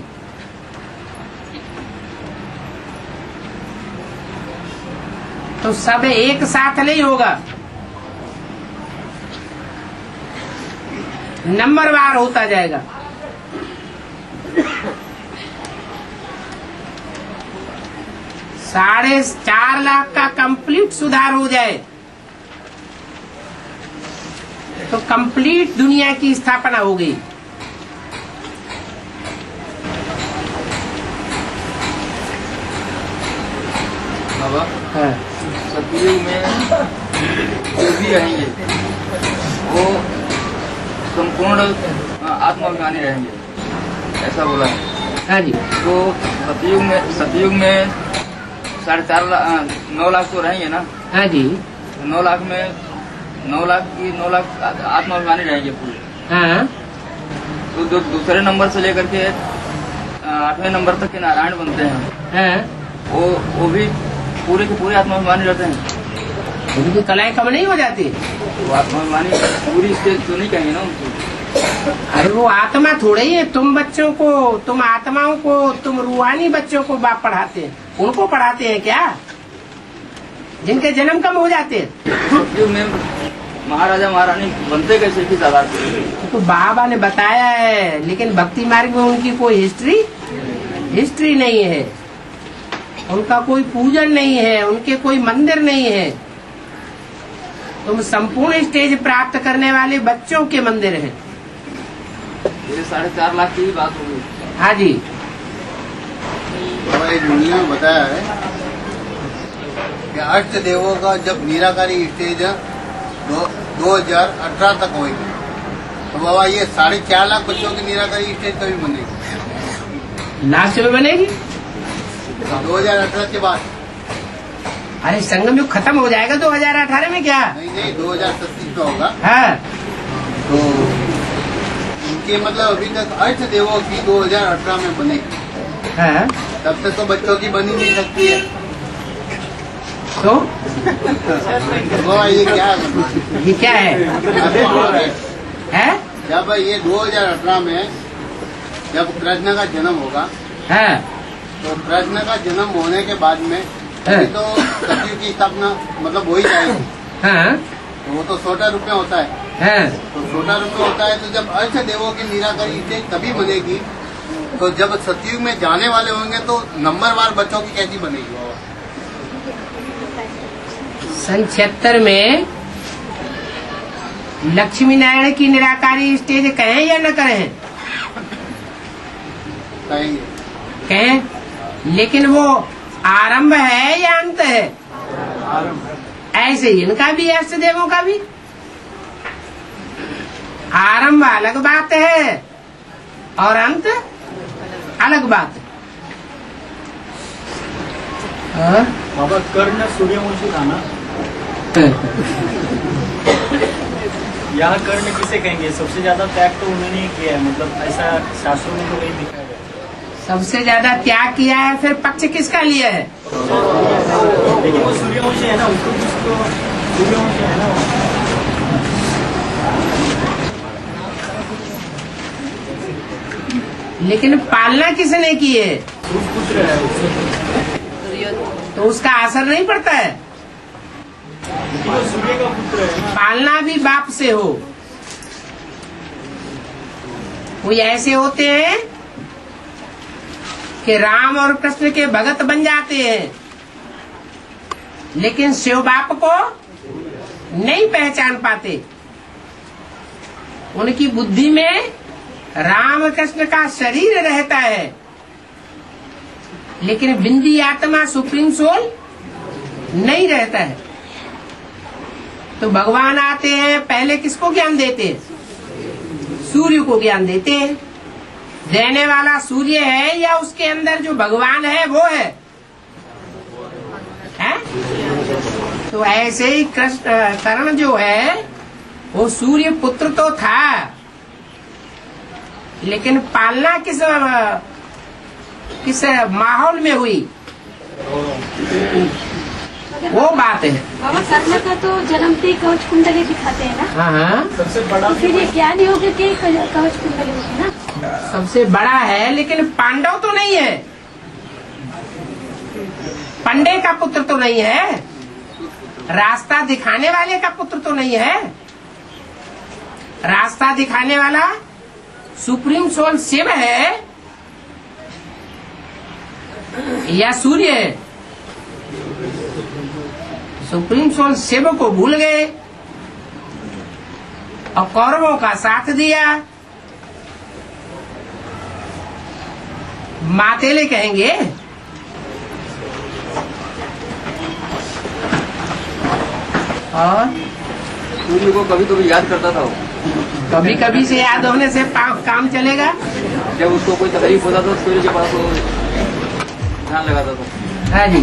तो सब एक साथ नहीं होगा, नंबरवार होता जाएगा। $4.5 लाख का कंप्लीट सुधार हो जाए तो कंप्लीट दुनिया की स्थापना हो गई। बाबा, हाँ। सतयुग में जो भी रहेंगे वो संपूर्ण आत्माभिमानी रहेंगे, ऐसा बोला है। हाँ जी। तो सतयुग में 4.5 लाख 9 लाख तो रहेंगे ना। हाँ जी। 9 लाख में 9 लाख आत्माभिमानी रहेंगे पूरे। हाँ। तो दूसरे नंबर से लेकर के 8वें नंबर तक के नारायण बनते हैं। हाँ। वो भी पूरे के पूरे आत्माभिमानी रहते हैं। उनकी कलाएं कम नहीं हो जाती? वो आत्माभिमानी पूरी स्टेज तो नहीं कहेंगे ना उनको। अरे वो आत्मा थोड़े ही है। तुम बच्चों को, तुम आत्माओं को, तुम रूहानी बच्चों को बाप पढ़ाते हैं, उनको पढ़ाते हैं क्या जिनके जन्म कम हो जाते हैं? महाराजा महारानी बनते कैसे, किस आधार पे? तो बाबा ने बताया है, लेकिन भक्ति मार्ग में उनकी कोई हिस्ट्री नहीं है, उनका कोई पूजन नहीं है, उनके कोई मंदिर नहीं है। तुम संपूर्ण स्टेज प्राप्त करने वाले बच्चों के मंदिर हैं। ये 4.5 लाख की ही बात होगी। हाँ जी। तो एक मुरली में बताया है कि अष्ट देवों का जब निराकारी स्टेज 2018 तक होगी, तो बाबा ये 4.5 लाख बच्चों की निराकारी स्टेज कभी बनेगी? लास्ट में बनेगी 2018 के बाद। अरे संगम युग खत्म हो जाएगा 2018 में। क्या नहीं 2037 में होगा। हाँ तो इनके मतलब अभी तक अष्ट देवों की 2018 में बनेगी। हाँ। तब तक तो बच्चों की बनी नहीं सकती है। तो ये क्या है? ये क्या है? है? जब ये 2018 में जब कृष्ण का जन्म होगा, हाँ। तो कृष्ण का जन्म होने के बाद में तो सतयुग की स्थापना मतलब हो ही जाएगी। हाँ। तो वो तो छोटा रूप में होता है। हाँ। तो छोटा रूप में होता है, तो जब अष्ट देवों की निराकारी स्टेज तभी बनेगी, तो जब सतयुग में जाने वाले होंगे तो नंबरवार बच्चों की कैसी बनेगी? सन 76 में लक्ष्मी नारायण की निराकारी स्टेज कहें या न कहें? कहेंगे। कहें, लेकिन वो आरंभ है या अंत है? ऐसे ही इनका भी, अष्ट देवों का भी आरंभ अलग बात है और अंत अलग बात है। बाबा कर्ण सूर्यवंशी था ना? यहाँ कर्ण किसे कहेंगे? सबसे ज्यादा त्याग तो उन्होंने ही किया है, मतलब ऐसा शास्त्रों में तो नहीं दिखाया गया। सबसे ज्यादा त्याग किया है, फिर पक्ष किसका लिया है? लेकिन वो सूर्यवंशी है ना, उसको सूर्यवंशी है ना। लेकिन पालना किसने की है? पुत्र है, तो उसका असर नहीं पड़ता है। लेकिन वो सूर्य का पुत्र है। पालना भी बाप से हो। कोई ऐसे होते हैं कि राम और कृष्ण के भगत बन जाते हैं, लेकिन शिव बाप को नहीं पहचान पाते। उनकी बुद्धि में राम कृष्ण का शरीर रहता है, लेकिन बिंदी आत्मा सुप्रीम सोल नहीं रहता है। तो भगवान आते हैं, पहले किसको ज्ञान देते हैं? सूर्य को ज्ञान देते हैं। देने वाला सूर्य है या उसके अंदर जो भगवान है वो है? तो ऐसे ही कर्ण जो है वो सूर्य पुत्र तो था, लेकिन पालना किस माहौल में हुई वो बात है। बाबा कर्ण का तो जन्मते ही कवच कुंडली दिखाते हैं ना? हाँ। सबसे बड़ा तो फिर ये ज्ञान योग के कवच कुंडली होती है ना? सबसे बड़ा है, लेकिन पांडव तो नहीं है, पंडे का पुत्र तो नहीं है, रास्ता दिखाने वाले का पुत्र तो नहीं है। रास्ता दिखाने वाला सुप्रीम सोल शिव है या सूर्य है? सुप्रीम सोल शिव को भूल गए और कौरवों का साथ दिया। मातेले कहेंगे। और सूर्य को कभी कभी याद करता था वो। कभी कभी से याद होने से काम चलेगा। जब उसको कोई तकलीफ होता था सूर्य के पास वो ध्यान लगाता था। हाँ जी।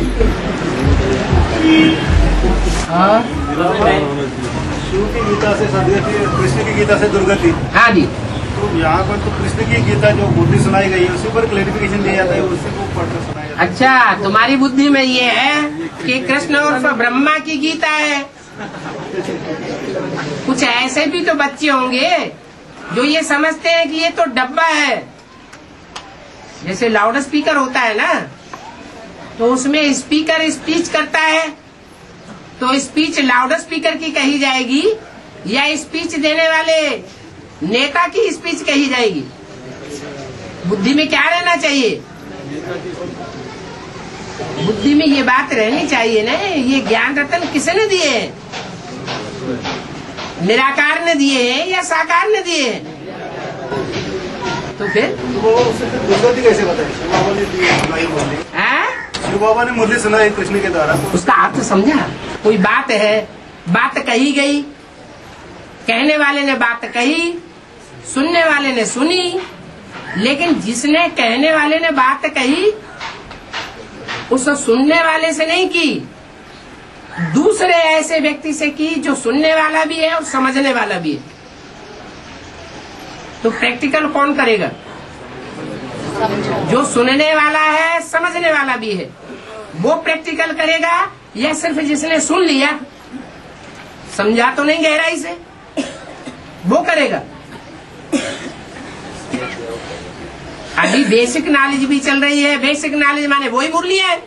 और शिव की गीता से सदगति, कृष्ण की गीता से दुर्गति। हाँ जी। तो यहाँ पर तो कृष्ण की गीता जो बुद्धि सुनाई गई है उसी पर क्लेरिफिकेशन दिया जाता है, उसी को पढ़कर सुनाया जाता है। अच्छा, तुम्हारी बुद्धि में ये है कि कृष्ण और ब्रह्मा की गीता है। कुछ ऐसे भी तो बच्चे होंगे जो ये समझते हैं कि ये तो डब्बा है। जैसे लाउड स्पीकर होता है ना, तो उसमें स्पीकर स्पीच करता है, तो स्पीच लाउड स्पीकर की कही जाएगी या स्पीच देने वाले नेता की स्पीच कही जाएगी? बुद्धि में क्या रहना चाहिए? बुद्धि में ये बात रहनी चाहिए ना, ये ज्ञान रतन किसने दिए हैं? निराकार ने दिए हैं या साकार ने दिए हैं? तो फिर दुर्गति कैसे बताए? शिव बाबा ने बोली, शिव बाबा ने मुरली सुनाई कृष्ण के द्वारा, तो उसका अर्थ समझा? कोई बात है, बात कही गई, कहने वाले ने बात कही, सुनने वाले ने सुनी, लेकिन जिसने कहने वाले ने बात कही उस सुनने वाले से नहीं की, दूसरे ऐसे व्यक्ति से की जो सुनने वाला भी है और समझने वाला भी है। तो प्रैक्टिकल कौन करेगा? जो सुनने वाला है, समझने वाला भी है, वो प्रैक्टिकल करेगा, या सिर्फ जिसने सुन लिया, समझा तो नहीं गहराई से, वो करेगा? अभी बेसिक नॉलेज भी चल रही है। बेसिक नॉलेज माने वही मुरलियां है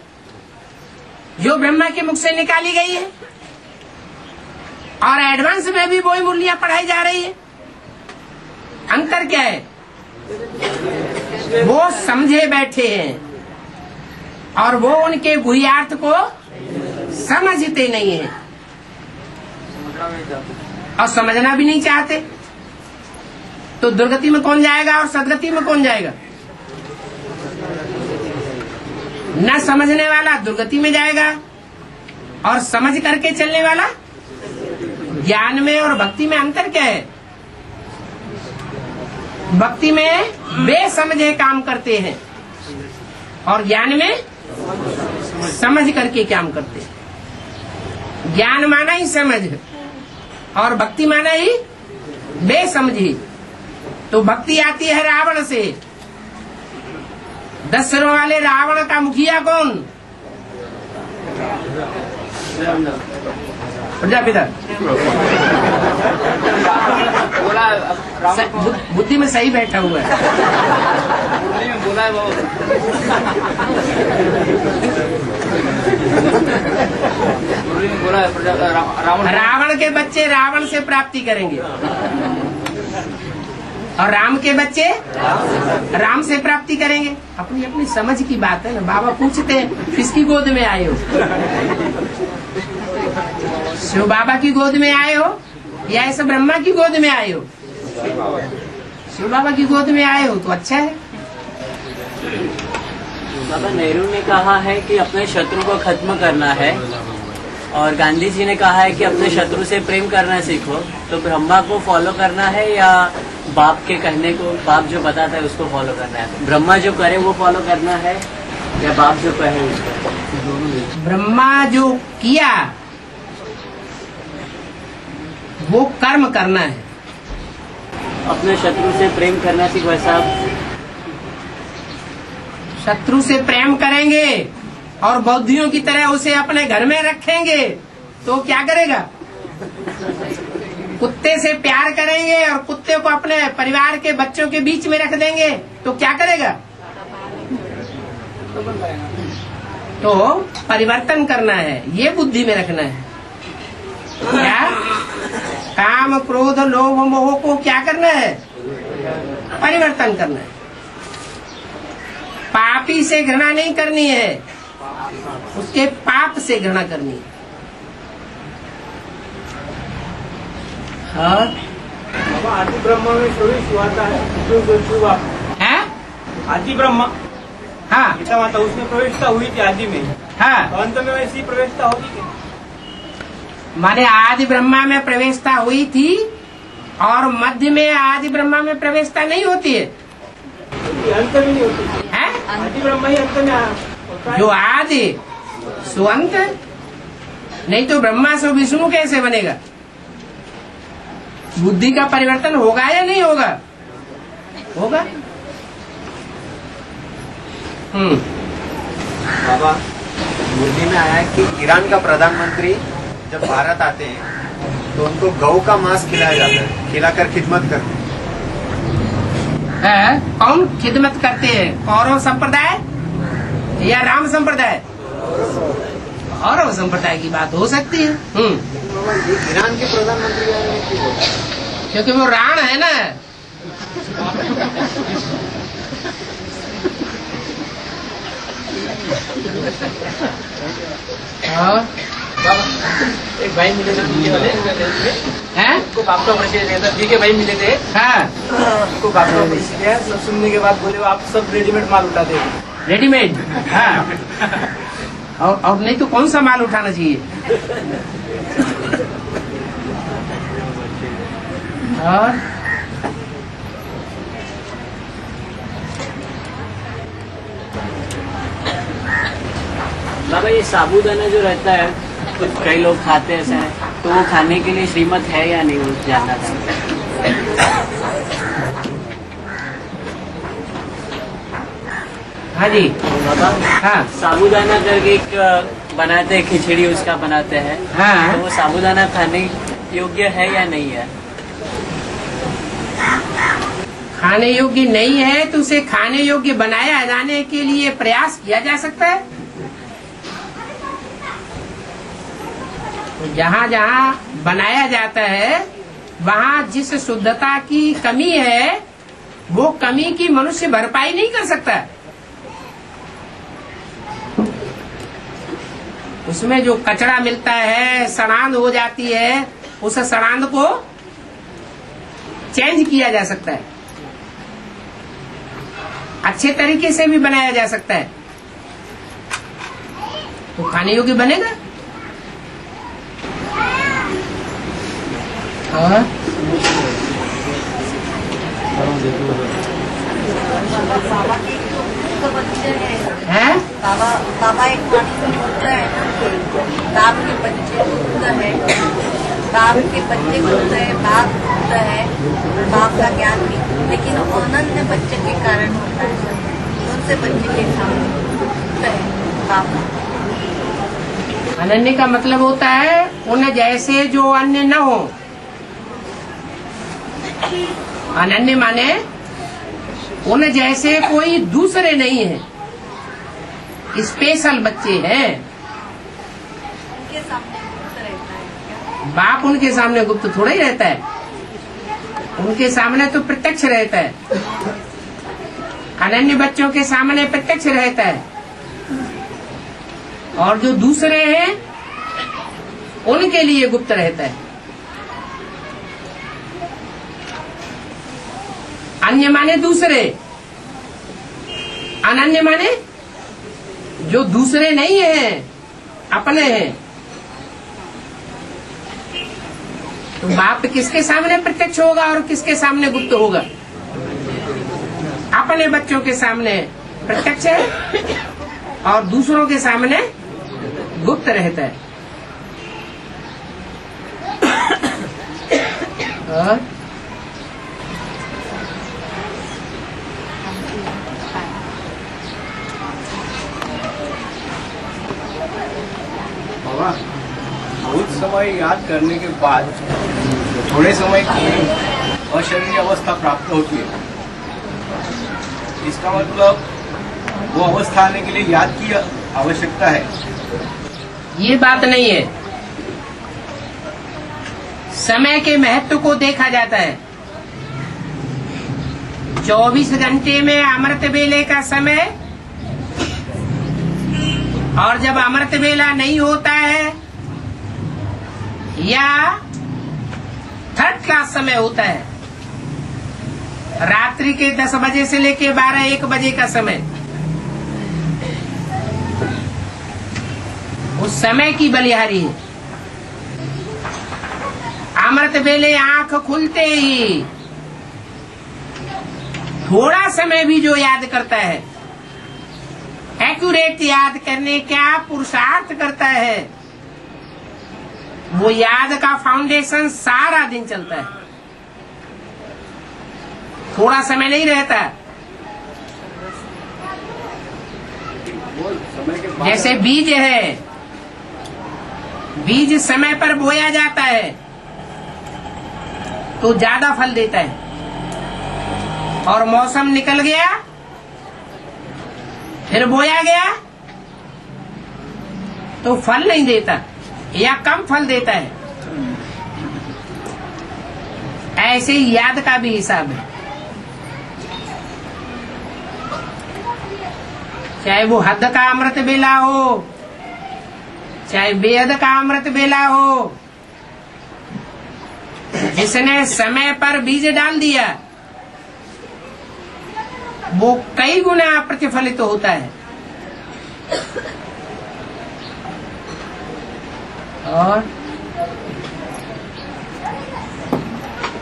जो ब्रह्मा के मुख से निकाली गई है, और एडवांस में भी वही मुरलियां पढ़ाई जा रही है। अंतर क्या है? वो समझे बैठे हैं और वो उनके गुह्यार्थ को समझते नहीं है और समझना भी नहीं चाहते। तो दुर्गति में कौन जाएगा और सदगति में कौन जाएगा? न समझने वाला दुर्गति में जाएगा और समझ करके चलने वाला ज्ञान में। और भक्ति में अंतर क्या है? भक्ति में बेसमझे काम करते हैं और ज्ञान में समझ करके काम करते हैं। ज्ञान माना ही समझ और भक्ति माना ही बेसमझी। तो भक्ति आती है रावण से। 10 सिरों वाले रावण का मुखिया कौन? प्रजापिता। बुद्धि में सही बैठा हुआ है। बोला है बाबा, बोला है रावण के बच्चे रावण से प्राप्ति करेंगे और राम के बच्चे राम से प्राप्ति करेंगे। अपनी अपनी समझ की बात है ना। बाबा पूछते हैं किसकी गोद में आए हो? शिव बाबा की गोद में आए हो या ऐसे ब्रह्मा की गोद में आए हो? शिव बाबा की गोद में आए हो तो अच्छा है। बाबा नेहरू ने कहा है कि अपने शत्रु को खत्म करना है और गांधी जी ने कहा है कि अपने शत्रु से प्रेम करना सीखो। तो ब्रह्मा को फॉलो करना है या बाप के कहने को, बाप जो बताता है उसको फॉलो करना है? ब्रह्मा जो करे वो फॉलो करना है या बाप जो कहे उसको? ब्रह्मा जो किया वो कर्म करना है। अपने शत्रु से प्रेम करना सीखो। ऐसा शत्रु से प्रेम करेंगे और बौद्धियों की तरह उसे अपने घर में रखेंगे तो क्या करेगा? कुत्ते से प्यार करेंगे और कुत्ते को अपने परिवार के बच्चों के बीच में रख देंगे तो क्या करेगा? तो परिवर्तन करना है, ये बुद्धि में रखना है। क्या? काम क्रोध लोभ मोह को क्या करना है? परिवर्तन करना है। पापी से घृणा नहीं करनी है, उसके पाप से घृणा करनी है। बाबा आदि ब्रह्मा में प्रवेश हुआ था है? आदि ब्रह्मा, हाँ, गीता माता उसमें प्रवेशता हुई थी आदि में। हाँ, तो अंत में वैसी प्रवेशता होगी क्या? माने आदि ब्रह्मा में प्रवेशता हुई थी और मध्य में आदि ब्रह्मा में प्रवेशता नहीं होती है। अंत में नहीं होती है? आदि ब्रह्मा ही अंत में होता है। जो आदि सो अंत, नहीं तो ब्रह्मा से विष्णु कैसे बनेगा? बुद्धि का परिवर्तन होगा या नहीं होगा? होगा। बाबा मुरली में आया है कि ईरान का प्रधानमंत्री जब भारत आते हैं तो उनको गौ का मांस खिलाया जाता है, खिलाकर खिदमत करते हैं। कौन खिदमत करते हैं? कौरव संप्रदाय या राम संप्रदाय? कौरव संप्रदाय की बात हो सकती है। ईरान के प्रधानमंत्री क्योंकि वो राण है ना। हाँ एक भाई मिले थे DJ वाले हैं? उनको बाप का परिचय दिया था, DJ भाई मिले थे, हाँ, उनको बाप का परिचय दिया। सब सुनने के बाद बोले आप सब रेडीमेड माल उठाते हैं। रेडीमेड। हाँ, और नहीं तो कौन सा माल उठाना चाहिए? और बाबा ये साबूदाना जो रहता है कुछ कई लोग खाते हैं ऐसा, तो वो खाने के लिए श्रीमत है या नहीं, वो जानना था। हाँ जी। बाबा हाँ, साबूदाना करके एक बनाते हैं, खिचड़ी उसका बनाते हैं। हाँ, तो वो साबूदाना खाने योग्य है या नहीं है? खाने योग्य नहीं है तो उसे खाने योग्य बनाया जाने के लिए प्रयास किया जा सकता है। तो जहाँ जहाँ बनाया जाता है वहाँ जिस शुद्धता की कमी है वो कमी की मनुष्य भरपाई नहीं कर सकता। उसमें जो कचरा मिलता है, सड़ांध हो जाती है, उस सड़ांध को चेंज किया जा सकता है, अच्छे तरीके से भी बनाया जा सकता है, तो खाने योग्य बनेगा। और है बाबा एक पानी में होता है, बाप के बच्चे होता है, बाप के बच्चे होता है, बाप होता है, बाप का ज्ञान भी, लेकिन अनन्य बच्चे के कारण होता है, उनसे बच्चे के सामने होता है बाप। अनन्य का मतलब होता है उन जैसे जो अन्य न हो। अनन्य माने उन जैसे कोई दूसरे नहीं है, स्पेशल बच्चे हैं। उनके सामने गुप्त रहता है। बाप उनके सामने गुप्त थोड़ा ही रहता है, उनके सामने तो प्रत्यक्ष रहता है। अनन्य बच्चों के सामने प्रत्यक्ष रहता है, और जो दूसरे हैं उनके लिए गुप्त रहता है। अन्य माने दूसरे, अनन्य माने जो दूसरे नहीं हैं, अपने हैं। तो बाप किसके सामने प्रत्यक्ष होगा और किसके सामने गुप्त होगा? अपने बच्चों के सामने प्रत्यक्ष है और दूसरों के सामने गुप्त रहता है। और बाबा बहुत समय याद करने के बाद थोड़े समय की अशरीरी अवस्था प्राप्त होती है। इसका मतलब वो अवस्था आने के लिए याद की आवश्यकता है। ये बात नहीं है। समय के महत्व को देखा जाता है। 24 घंटे में अमृत वेले का समय, और जब अमृत वेला नहीं होता है या थर्ड क्लास समय होता है, रात्रि के 10 बजे से लेके 12-1 बजे का समय, उस समय की बलिहारी है। अमृत वेले आंख खुलते ही थोड़ा समय भी जो याद करता है, एक्यूरेट याद करने का पुरुषार्थ करता है, वो याद का फाउंडेशन सारा दिन चलता है, थोड़ा समय नहीं रहता। जैसे बीज है, बीज समय पर बोया जाता है तो ज्यादा फल देता है, और मौसम निकल गया फिर बोया गया तो फल नहीं देता या कम फल देता है। ऐसे ही याद का भी हिसाब है। चाहे वो हद का अमृत वेला हो, चाहे बेहद का अमृत बेला हो, जिसने समय पर बीज डाल दिया वो कई गुना प्रतिफलित होता है। और